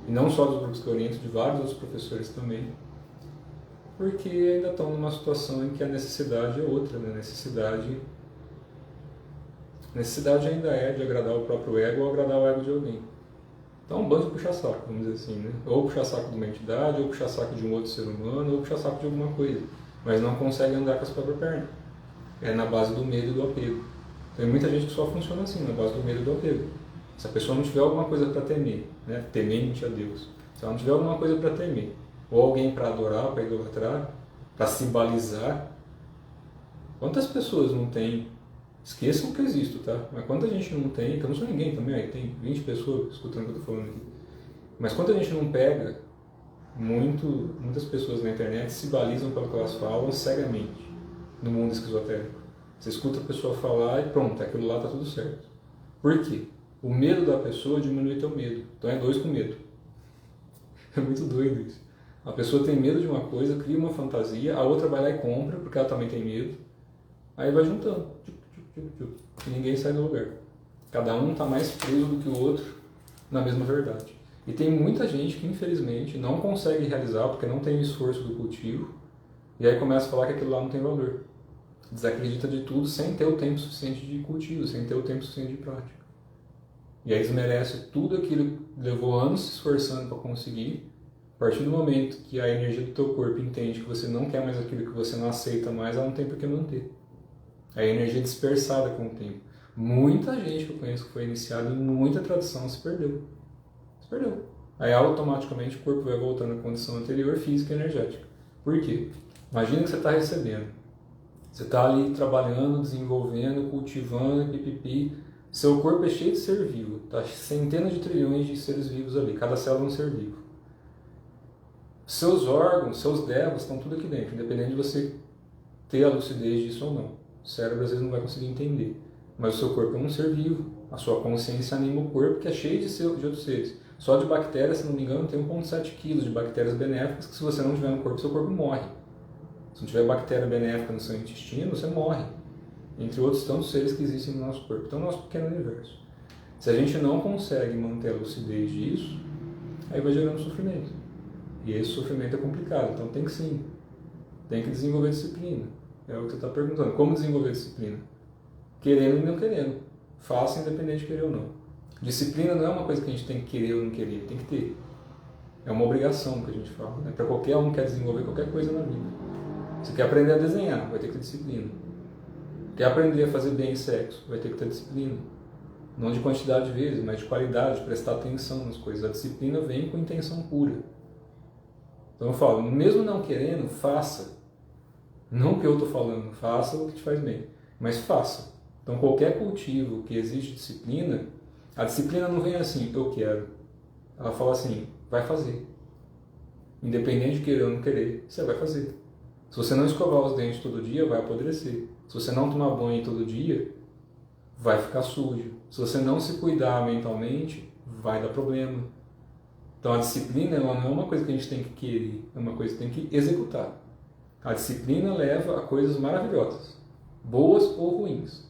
e não só dos grupos que eu oriento, de vários outros professores também, porque ainda estão numa situação em que a necessidade é outra, né? A necessidade ainda é de agradar o próprio ego ou agradar o ego de alguém. Então é um bando de puxa-saco, vamos dizer assim, né? Ou puxa-saco de uma entidade, ou puxa-saco de um outro ser humano, ou puxa-saco de alguma coisa. Mas não consegue andar com as próprias pernas. É na base do medo e do apego. Tem muita gente que só funciona assim, na base do medo e do apego. Se a pessoa não tiver alguma coisa para temer, né? Temente a Deus. Se ela não tiver alguma coisa para temer, ou alguém para adorar, para idolatrar, para se balizar, quantas pessoas não tem? Esqueçam que eu existo, tá? Mas quanta gente não tem, que eu não sou ninguém também, aí tem 20 pessoas escutando o que eu estou falando aqui. Mas quanta gente não pega, muitas pessoas na internet se balizam pelo que elas falam cegamente no mundo esquizotérico. Você escuta a pessoa falar e pronto, aquilo lá está tudo certo. Por quê? O medo da pessoa diminui teu medo. Então é 2 com medo. É muito doido isso. A pessoa tem medo de uma coisa, cria uma fantasia, a outra vai lá e compra, porque ela também tem medo. Aí vai juntando. E ninguém sai do lugar. Cada um está mais preso do que o outro na mesma verdade. E tem muita gente que infelizmente não consegue realizar porque não tem o esforço do cultivo e aí começa a falar que aquilo lá não tem valor. Desacredita de tudo sem ter o tempo suficiente de cultivo, sem ter o tempo suficiente de prática. E aí desmerece tudo aquilo que levou anos se esforçando para conseguir. A partir do momento que a energia do teu corpo entende que você não quer mais aquilo, que você não aceita mais, ela não tem por que manter. A energia é dispersada com o tempo. Muita gente que eu conheço que foi iniciada em muita tradição se perdeu. Se perdeu. Aí automaticamente o corpo vai voltando à condição anterior, física e energética. Por quê? Imagina que você está recebendo. Você está ali trabalhando, desenvolvendo, cultivando, pipipi. Seu corpo é cheio de ser vivo. Tá? Centenas de trilhões de seres vivos ali. Cada célula é um ser vivo. Seus órgãos, seus devas estão tudo aqui dentro. Independente de você ter a lucidez disso ou não. O cérebro às vezes não vai conseguir entender. Mas o seu corpo é um ser vivo. A sua consciência anima o corpo, que é cheio de outros seres. Só de bactérias, se não me engano, tem 1,7 kg de bactérias benéficas que se você não tiver no corpo, seu corpo morre. Se não tiver bactéria benéfica no seu intestino, você morre. Entre outros tantos seres que existem no nosso corpo. Então, é o nosso pequeno universo. Se a gente não consegue manter a lucidez disso, aí vai gerando sofrimento. E esse sofrimento é complicado. Então, tem que desenvolver disciplina. É o que você está perguntando. Como desenvolver disciplina? Querendo e não querendo. Faça independente de querer ou não. Disciplina não é uma coisa que a gente tem que querer ou não querer. Tem que ter. É uma obrigação que a gente fala. Né? Para qualquer um que quer desenvolver qualquer coisa na vida. Você quer aprender a desenhar, vai ter que ter disciplina. Quer aprender a fazer bem sexo, vai ter que ter disciplina. Não de quantidade de vezes, mas de qualidade, de prestar atenção nas coisas. A disciplina vem com intenção pura. Então eu falo, mesmo não querendo, faça. Não que eu estou falando, faça o que te faz bem, mas faça. Então qualquer cultivo que exige disciplina, a disciplina não vem assim, eu quero. Ela fala assim, vai fazer. Independente de querer ou não querer, você vai fazer. Se você não escovar os dentes todo dia, vai apodrecer. Se você não tomar banho todo dia, vai ficar sujo. Se você não se cuidar mentalmente, vai dar problema. Então a disciplina ela não é uma coisa que a gente tem que querer, é uma coisa que tem que executar. A disciplina leva a coisas maravilhosas, boas ou ruins.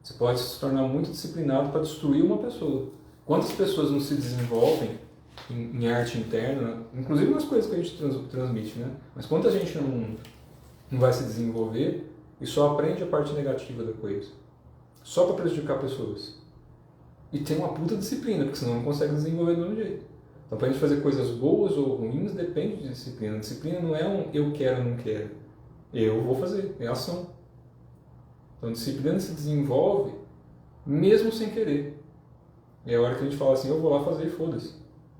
Você pode se tornar muito disciplinado para destruir uma pessoa. Quantas pessoas não se desenvolvem em arte interna, inclusive nas coisas que a gente transmite, né? Mas quanta gente não vai se desenvolver e só aprende a parte negativa da coisa, só para prejudicar pessoas. E tem uma puta disciplina, porque senão não consegue desenvolver do mesmo jeito. Então, para a gente fazer coisas boas ou ruins, depende de disciplina. A disciplina não é um eu quero ou não quero. Eu vou fazer, é ação. Então, a disciplina se desenvolve mesmo sem querer. É a hora que a gente fala assim, eu vou lá fazer e foda-se.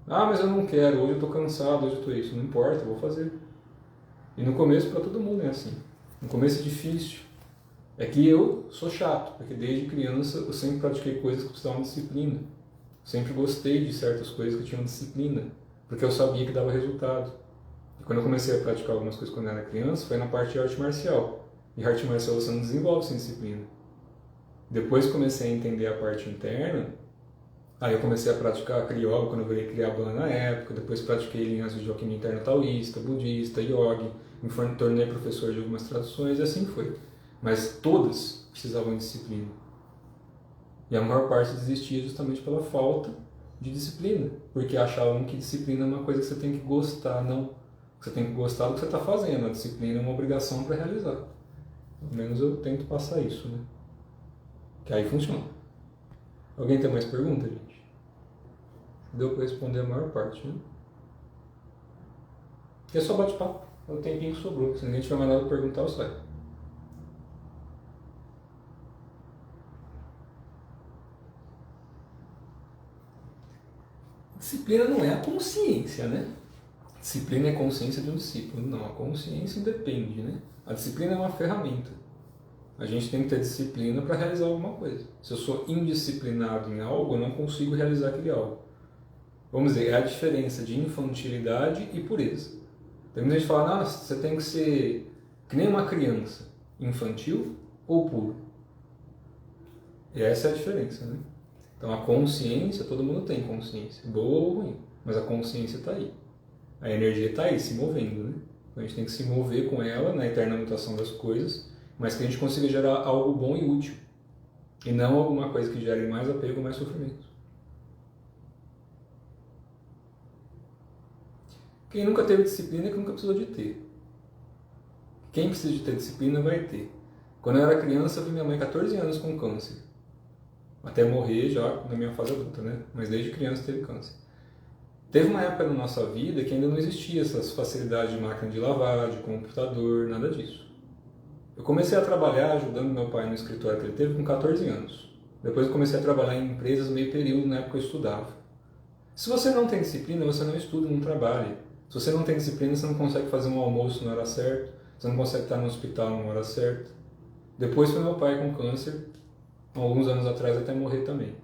Ah, mas eu não quero, hoje eu estou cansado, hoje eu estou isso. Não importa, eu vou fazer. E no começo, para todo mundo é assim. No começo é difícil. É que eu sou chato, porque desde criança eu sempre pratiquei coisas que precisavam de disciplina. Sempre gostei de certas coisas que tinham disciplina, porque eu sabia que dava resultado. E quando eu comecei a praticar algumas coisas quando eu era criança, foi na parte de arte marcial. E arte marcial você não desenvolve sem disciplina. Depois comecei a entender a parte interna, aí eu comecei a praticar Kriyoga quando eu virei Kriyaban na época, depois pratiquei linhas de alquimia interna taoísta, budista, yogi, me tornei professor de algumas tradições e assim foi. Mas todas precisavam de disciplina. E a maior parte desistia justamente pela falta de disciplina, porque achavam que disciplina é uma coisa que você tem que gostar, não. Você tem que gostar do que você está fazendo, a disciplina é uma obrigação para realizar. Pelo menos eu tento passar isso, né? Que aí funciona. Alguém tem mais pergunta, gente? Deu para responder a maior parte, né? E é só bate-papo, é o tempinho que sobrou. Se ninguém tiver mais nada para perguntar, eu saio. Disciplina não é a consciência, né? Disciplina é a consciência de um discípulo. Não, a consciência independe, né? A disciplina é uma ferramenta. A gente tem que ter disciplina para realizar alguma coisa. Se eu sou indisciplinado em algo, eu não consigo realizar aquele algo. Vamos dizer, é a diferença de infantilidade e pureza. Tem muita gente que fala, nossa, você tem que ser que nem uma criança, infantil ou puro. E essa é a diferença, né? Então a consciência, todo mundo tem consciência, boa ou ruim, mas a consciência está aí. A energia está aí, se movendo, né? Então a gente tem que se mover com ela na eterna mutação das coisas, mas que a gente consiga gerar algo bom e útil. E não alguma coisa que gere mais apego, mais sofrimento. Quem nunca teve disciplina é que nunca precisou de ter. Quem precisa de ter disciplina vai ter. Quando eu era criança, eu vi minha mãe 14 anos com câncer. Até morrer já na minha fase adulta, né? Mas desde criança teve câncer. Teve uma época na nossa vida que ainda não existia essas facilidades de máquina de lavar, de computador, nada disso. Eu comecei a trabalhar ajudando meu pai no escritório que ele teve com 14 anos. Depois eu comecei a trabalhar em empresas meio período, na época eu estudava. Se você não tem disciplina, você não estuda, não trabalha. Se você não tem disciplina, você não consegue fazer um almoço na hora certa, você não consegue estar no hospital na hora certa. Depois foi meu pai com câncer, alguns anos atrás até morrer também.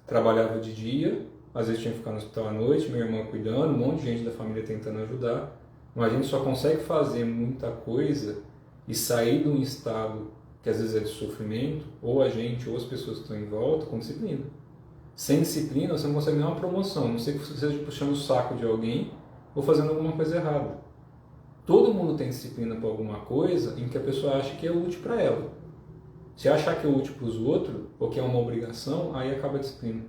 Trabalhava de dia, às vezes tinha que ficar no hospital à noite, minha irmã cuidando, um monte de gente da família tentando ajudar. Mas a gente só consegue fazer muita coisa e sair de um estado que às vezes é de sofrimento, ou a gente, ou as pessoas que estão em volta, com disciplina. Sem disciplina, você não consegue nem uma promoção, a não ser que você esteja puxando o saco de alguém ou fazendo alguma coisa errada. Todo mundo tem disciplina para alguma coisa em que a pessoa acha que é útil para ela. Se achar que é útil para os outros, ou que é uma obrigação, aí acaba a disciplina.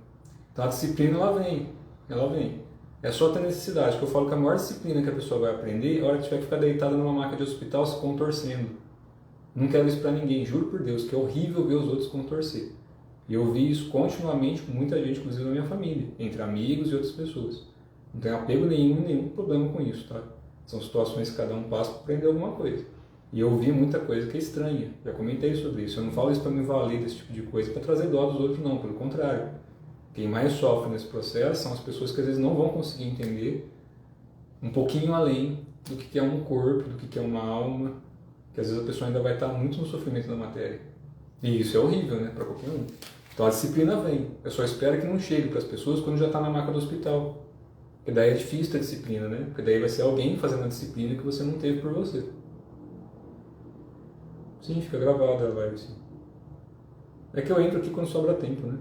Então a disciplina, ela vem. É só ter necessidade, que eu falo que a maior disciplina que a pessoa vai aprender é a hora que tiver que ficar deitada numa maca de hospital se contorcendo. Não quero isso para ninguém, juro por Deus, que é horrível ver os outros contorcer. E eu vi isso continuamente com muita gente, inclusive na minha família, entre amigos e outras pessoas. Não tem apego nenhum problema com isso, tá? São situações que cada um passa para aprender alguma coisa. E eu vi muita coisa que é estranha, já comentei sobre isso. Eu não falo isso para me valer desse tipo de coisa, para trazer dó dos outros, não, pelo contrário. Quem mais sofre nesse processo são as pessoas que às vezes não vão conseguir entender um pouquinho além do que é um corpo, do que é uma alma, Porque às vezes a pessoa ainda vai estar muito no sofrimento da matéria. E isso é horrível, né, para qualquer um. Então a disciplina vem. Eu só espero que não chegue para as pessoas quando já está na maca do hospital. Porque daí é difícil ter disciplina, né? Porque daí vai ser alguém fazendo a disciplina que você não teve por você. Sim, fica gravado a live, sim. É que eu entro aqui quando sobra tempo, né?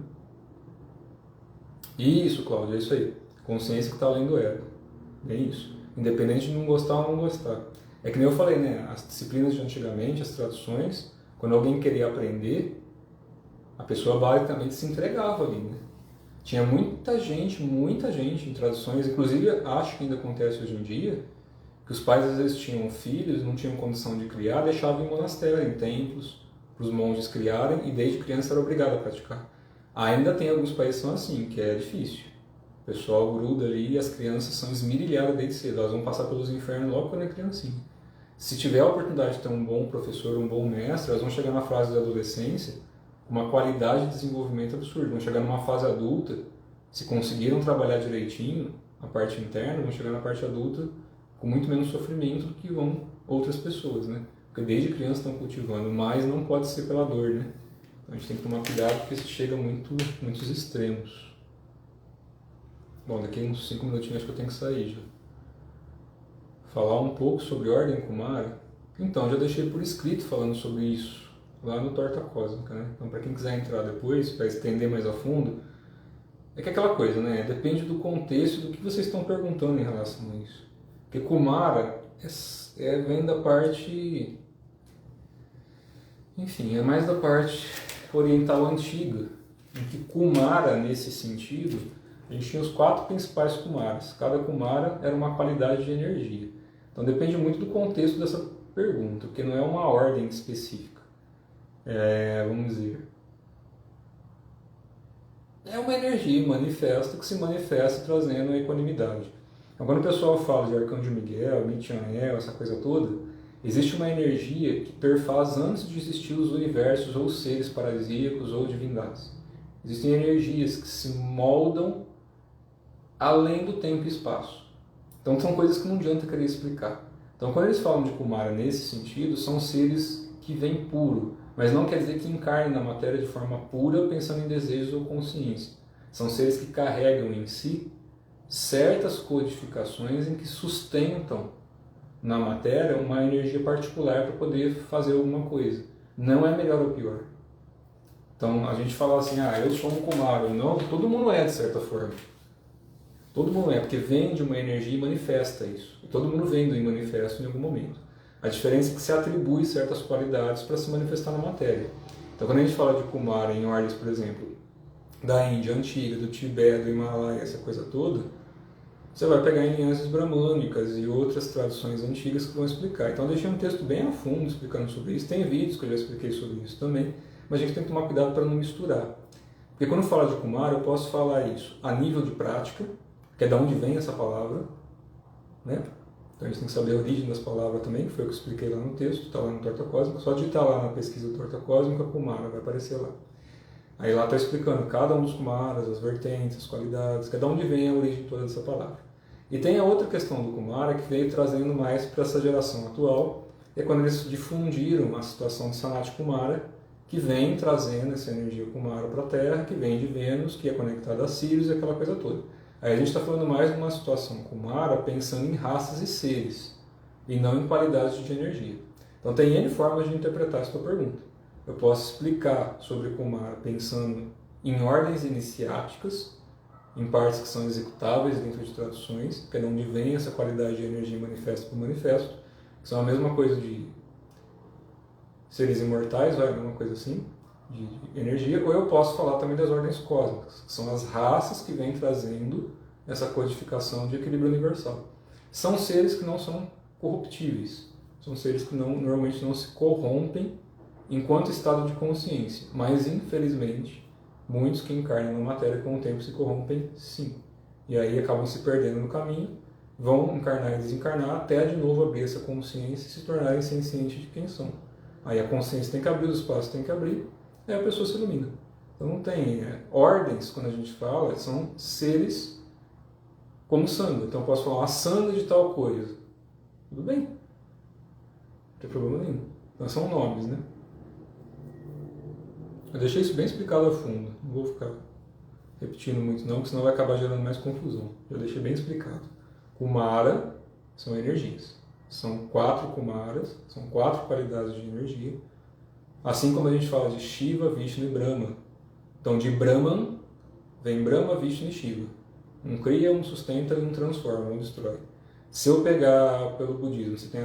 Isso, Cláudio, é isso aí. Consciência que está além do ego. É isso. Independente de não gostar ou não gostar. É que nem eu falei, né? As disciplinas de antigamente, as traduções, quando alguém queria aprender, a pessoa basicamente se entregava ali, né? Tinha muita gente em traduções, inclusive acho que ainda acontece hoje em dia, que os pais às vezes tinham filhos, não tinham condição de criar, deixavam em monastério, em templos, para os monges criarem, e desde criança era obrigado a praticar. Ainda tem alguns países que são assim, que é difícil. O pessoal gruda ali e as crianças são esmirilhadas desde cedo, elas vão passar pelos infernos logo quando é criancinha. Se tiver a oportunidade de ter um bom professor, um bom mestre, elas vão chegar na fase da adolescência com uma qualidade de desenvolvimento absurda. Vão chegar numa fase adulta, se conseguiram trabalhar direitinho a parte interna, vão chegar na parte adulta com muito menos sofrimento do que vão outras pessoas, né? Porque desde criança estão cultivando, mas não pode ser pela dor, né? Então a gente tem que tomar cuidado porque isso chega muitos extremos. Bom, daqui uns 5 minutinhos acho que eu tenho que sair já. Falar um pouco sobre ordem Kumara. Então, já deixei por escrito falando sobre isso lá no Torta Cósmica, né? Então, para quem quiser entrar depois, para estender mais a fundo, é que é aquela coisa, né? Depende do contexto do que vocês estão perguntando em relação a isso. Porque Kumara vem da parte... Enfim, é mais da parte oriental antiga, em que Kumara, nesse sentido, a gente tinha os 4 principais Kumaras. Cada Kumara era uma qualidade de energia. Então depende muito do contexto dessa pergunta, porque não é uma ordem específica. Vamos dizer... É uma energia manifesta que se manifesta trazendo a equanimidade. Então, quando o pessoal fala de Arcanjo Miguel, Michael, essa coisa toda, existe uma energia que perfaz antes de existir os universos ou seres paradisíacos ou divindades. Existem energias que se moldam além do tempo e espaço. Então são coisas que não adianta querer explicar. Então quando eles falam de Kumara nesse sentido, são seres que vêm puro, mas não quer dizer que encarnem na matéria de forma pura pensando em desejos ou consciência. São seres que carregam em si certas codificações em que sustentam na matéria uma energia particular para poder fazer alguma coisa. Não é melhor ou pior. Então a gente fala assim, eu sou um Kumara. Não, todo mundo é de certa forma. Todo mundo é, porque vem de uma energia e manifesta isso. E todo mundo vem do manifesto em algum momento. A diferença é que se atribui certas qualidades para se manifestar na matéria. Então quando a gente fala de Kumara em ordens, por exemplo, da Índia antiga, do Tibete, do Himalaia, essa coisa toda, você vai pegar em linhagens bramânicas e outras traduções antigas que vão explicar. Então eu deixei um texto bem a fundo explicando sobre isso. Tem vídeos que eu já expliquei sobre isso também, mas a gente tem que tomar cuidado para não misturar. Porque quando eu falo de Kumara, eu posso falar isso a nível de prática, que é de onde vem essa palavra, né? Então a gente tem que saber a origem das palavras também, que foi o que eu expliquei lá no texto, está lá no Torta Cósmica. Só digitar lá na pesquisa Torta Cósmica, Kumara, vai aparecer lá. Aí lá está explicando cada um dos Kumaras, as vertentes, as qualidades, que é de onde vem a origem toda dessa palavra. E tem a outra questão do Kumara que veio trazendo mais para essa geração atual, é quando eles difundiram a situação de Sanat Kumara, que vem trazendo essa energia Kumara para a Terra, que vem de Vênus, que é conectada a Sirius e aquela coisa toda. Aí a gente está falando mais de uma situação Kumara pensando em raças e seres, e não em qualidades de energia. Então tem N formas de interpretar essa pergunta. Eu posso explicar sobre Kumara pensando em ordens iniciáticas, em partes que são executáveis dentro de traduções, que é de onde vem essa qualidade de energia manifesto por manifesto, que são a mesma coisa de seres imortais, alguma coisa assim, de energia, ou eu posso falar também das ordens cósmicas, que são as raças que vêm trazendo essa codificação de equilíbrio universal. São seres que não são corruptíveis, são seres que normalmente não se corrompem enquanto estado de consciência, mas infelizmente muitos que encarnam na matéria com o tempo se corrompem sim. E aí acabam se perdendo no caminho, vão encarnar e desencarnar até de novo abrir essa consciência e se tornarem sencientes de quem são. Aí a consciência tem que abrir, os espaços tem que abrir, aí a pessoa se ilumina. Então não tem ordens, quando a gente fala, são seres como sanga. Então eu posso falar uma sanga de tal coisa. Tudo bem, não tem problema nenhum. Então são nomes, né? Eu deixei isso bem explicado a fundo, não vou ficar repetindo muito não, porque senão vai acabar gerando mais confusão. Eu deixei bem explicado. Kumara são energias. São 4 Kumaras, são 4 qualidades de energia. Assim como a gente fala de Shiva, Vishnu e Brahma. Então de Brahman vem Brahma, Vishnu e Shiva. Um cria, um sustenta e um transforma, um destrói. Se eu pegar pelo budismo, você tem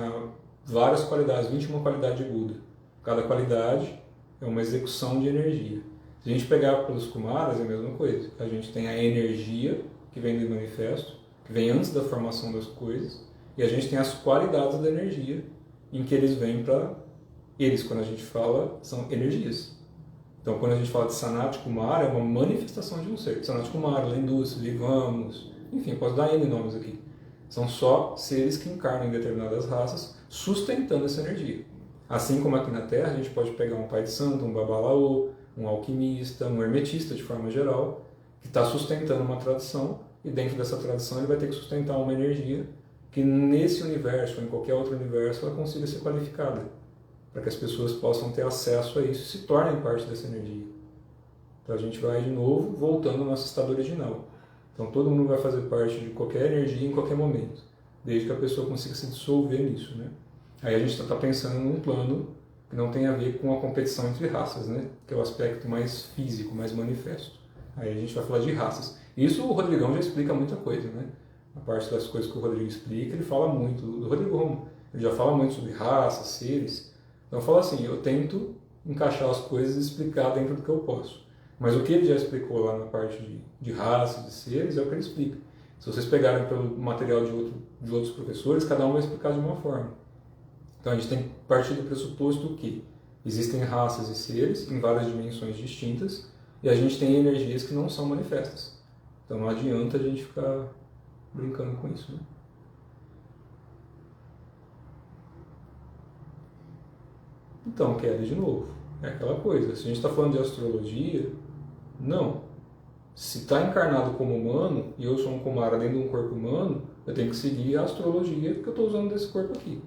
várias qualidades, 21 qualidades de Buda. Cada qualidade é uma execução de energia. Se a gente pegar pelos Kumaras, é a mesma coisa. A gente tem a energia, que vem do manifesto, que vem antes da formação das coisas, e a gente tem as qualidades da energia, em que eles vêm para... Eles, quando a gente fala, são energias. Então, quando a gente fala de Sanat Kumara, é uma manifestação de um ser. Sanat Kumara, Lendus, Vivamos, enfim, posso dar N nomes aqui. São só seres que encarnam em determinadas raças, sustentando essa energia. Assim como aqui na Terra, a gente pode pegar um pai de santo, um babalaô, um alquimista, um hermetista de forma geral, que está sustentando uma tradição, e dentro dessa tradição ele vai ter que sustentar uma energia que nesse universo ou em qualquer outro universo ela consiga ser qualificada, para que as pessoas possam ter acesso a isso e se tornem parte dessa energia. Então a gente vai de novo voltando ao nosso estado original. Então todo mundo vai fazer parte de qualquer energia em qualquer momento, desde que a pessoa consiga se dissolver nisso, né? Aí a gente está pensando num plano que não tem a ver com a competição entre raças, né? Que é o aspecto mais físico, mais manifesto. Aí a gente vai falar de raças. Isso o Rodrigão já explica muita coisa, né? A parte das coisas que o Rodrigo explica, ele fala muito, do Rodrigo Romo, ele já fala muito sobre raças, seres. Então eu falo assim, eu tento encaixar as coisas e explicar dentro do que eu posso. Mas o que ele já explicou lá na parte de raças, de seres, é o que ele explica. Se vocês pegarem pelo material de outros professores, cada um vai explicar de uma forma. Então a gente tem que partir do pressuposto que existem raças e seres em várias dimensões distintas e a gente tem energias que não são manifestas. Então não adianta a gente ficar brincando com isso, né? Então, Kelly, de novo, é aquela coisa. Se a gente está falando de astrologia, não. Se está encarnado como humano e eu sou um Kumara dentro de um corpo humano, eu tenho que seguir a astrologia porque eu estou usando desse corpo aqui.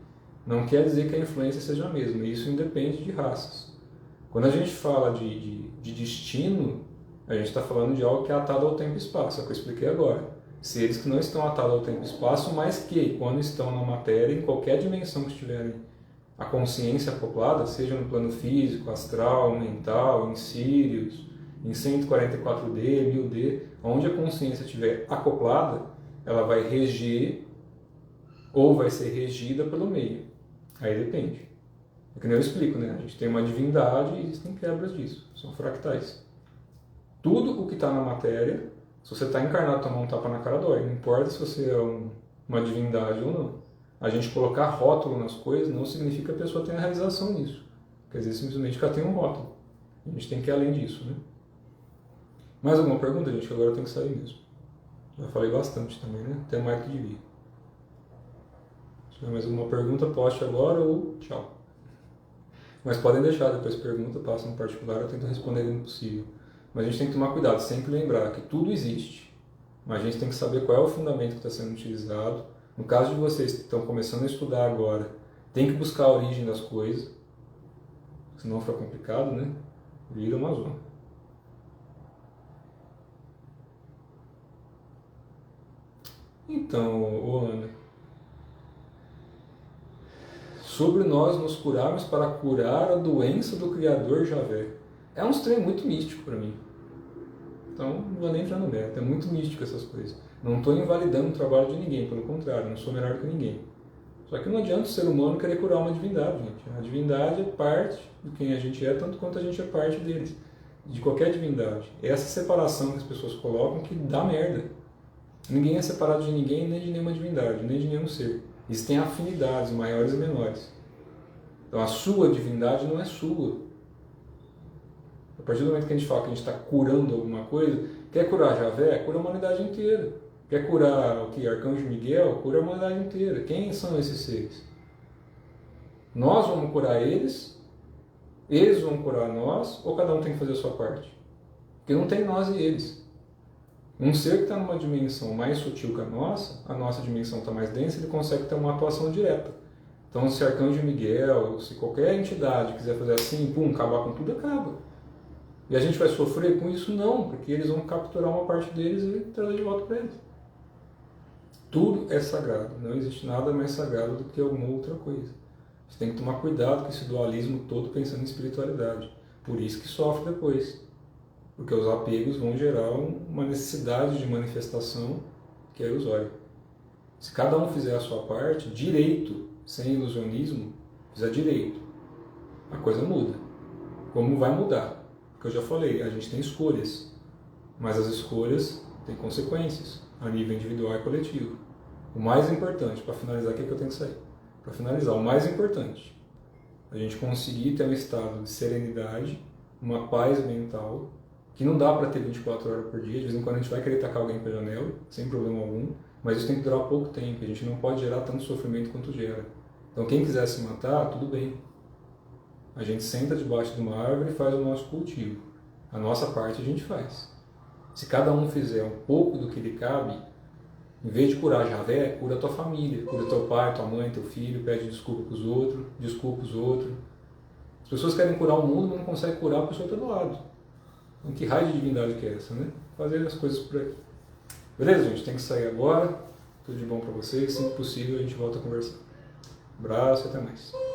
Não quer dizer que a influência seja a mesma, isso independe de raças. Quando a gente fala de destino, a gente está falando de algo que é atado ao tempo e espaço, é o que eu expliquei agora. Seres que não estão atados ao tempo e espaço, mas que, quando estão na matéria, em qualquer dimensão que estiverem a consciência acoplada, seja no plano físico, astral, mental, em Sirius, em 144D, 1000D, onde a consciência estiver acoplada, ela vai reger ou vai ser regida pelo meio. Aí depende. É que nem eu explico, né? A gente tem uma divindade e existem quebras disso. São fractais. Tudo o que está na matéria, se você está encarnado, tomar um tapa na cara dói. Não importa se você é uma divindade ou não. A gente colocar rótulo nas coisas não significa que a pessoa tenha realização nisso. Quer dizer, simplesmente que ela tem um rótulo. A gente tem que ir além disso, né? Mais alguma pergunta, gente? Que agora eu tenho que sair mesmo. Já falei bastante também, né? Até mais do que devia. Se tiver mais alguma pergunta, poste agora ou tchau. Mas podem deixar depois pergunta, passa no particular, eu tento responder dentro do possível. Mas a gente tem que tomar cuidado, sempre lembrar que tudo existe, mas a gente tem que saber qual é o fundamento que está sendo utilizado. No caso de vocês que estão começando a estudar agora, tem que buscar a origem das coisas, senão fica complicado, né? Vira uma zona. Então, Ana, sobre nós nos curarmos para curar a doença do Criador Javé. É um trem muito místico para mim. Então, não vou nem entrar no mérito. É muito místico essas coisas. Não estou invalidando o trabalho de ninguém, pelo contrário, não sou melhor que ninguém. Só que não adianta o ser humano querer curar uma divindade, gente. A divindade é parte de quem a gente é, tanto quanto a gente é parte deles. De qualquer divindade. É essa separação que as pessoas colocam que dá merda. Ninguém é separado de ninguém, nem de nenhuma divindade, nem de nenhum ser. Existem afinidades maiores e menores. Então a sua divindade não é sua. A partir do momento que a gente fala que a gente está curando alguma coisa, quer curar Javé? Cura a humanidade inteira. Quer curar o que? Arcanjo Miguel? Cura a humanidade inteira. Quem são esses seres? Nós vamos curar eles vão curar nós, ou cada um tem que fazer a sua parte? Porque não tem nós e eles. Um ser que está numa dimensão mais sutil que a nossa dimensão está mais densa, ele consegue ter uma atuação direta. Então, se Arcanjo Miguel, se qualquer entidade quiser fazer assim, pum, acabar com tudo, acaba. E a gente vai sofrer com isso? Não, porque eles vão capturar uma parte deles e trazer de volta para eles. Tudo é sagrado, não existe nada mais sagrado do que alguma outra coisa. Você tem que tomar cuidado com esse dualismo todo pensando em espiritualidade. Por isso que sofre depois. Porque os apegos vão gerar uma necessidade de manifestação que é ilusória. Se cada um fizer a sua parte, direito, sem ilusionismo, fizer direito, a coisa muda. Como vai mudar? Porque eu já falei, a gente tem escolhas, mas as escolhas têm consequências, a nível individual e coletivo. O mais importante, para finalizar, o que é que eu tenho que sair? Para finalizar, o mais importante, a gente conseguir ter um estado de serenidade, uma paz mental, que não dá para ter 24 horas por dia, de vez em quando a gente vai querer tacar alguém pela janela, sem problema algum, mas isso tem que durar pouco tempo, a gente não pode gerar tanto sofrimento quanto gera. Então quem quiser se matar, tudo bem. A gente senta debaixo de uma árvore e faz o nosso cultivo. A nossa parte a gente faz. Se cada um fizer um pouco do que lhe cabe, em vez de curar Javé, cura a tua família, cura teu pai, tua mãe, teu filho, pede desculpa para os outros, desculpa os outros. As pessoas querem curar o mundo, mas não conseguem curar a pessoa que está do lado. Então que raio de divindade que é essa, né? Fazer as coisas por aí. Beleza, gente? Tem que sair agora. Tudo de bom para vocês. Sempre possível a gente volta a conversar. Abraço e até mais.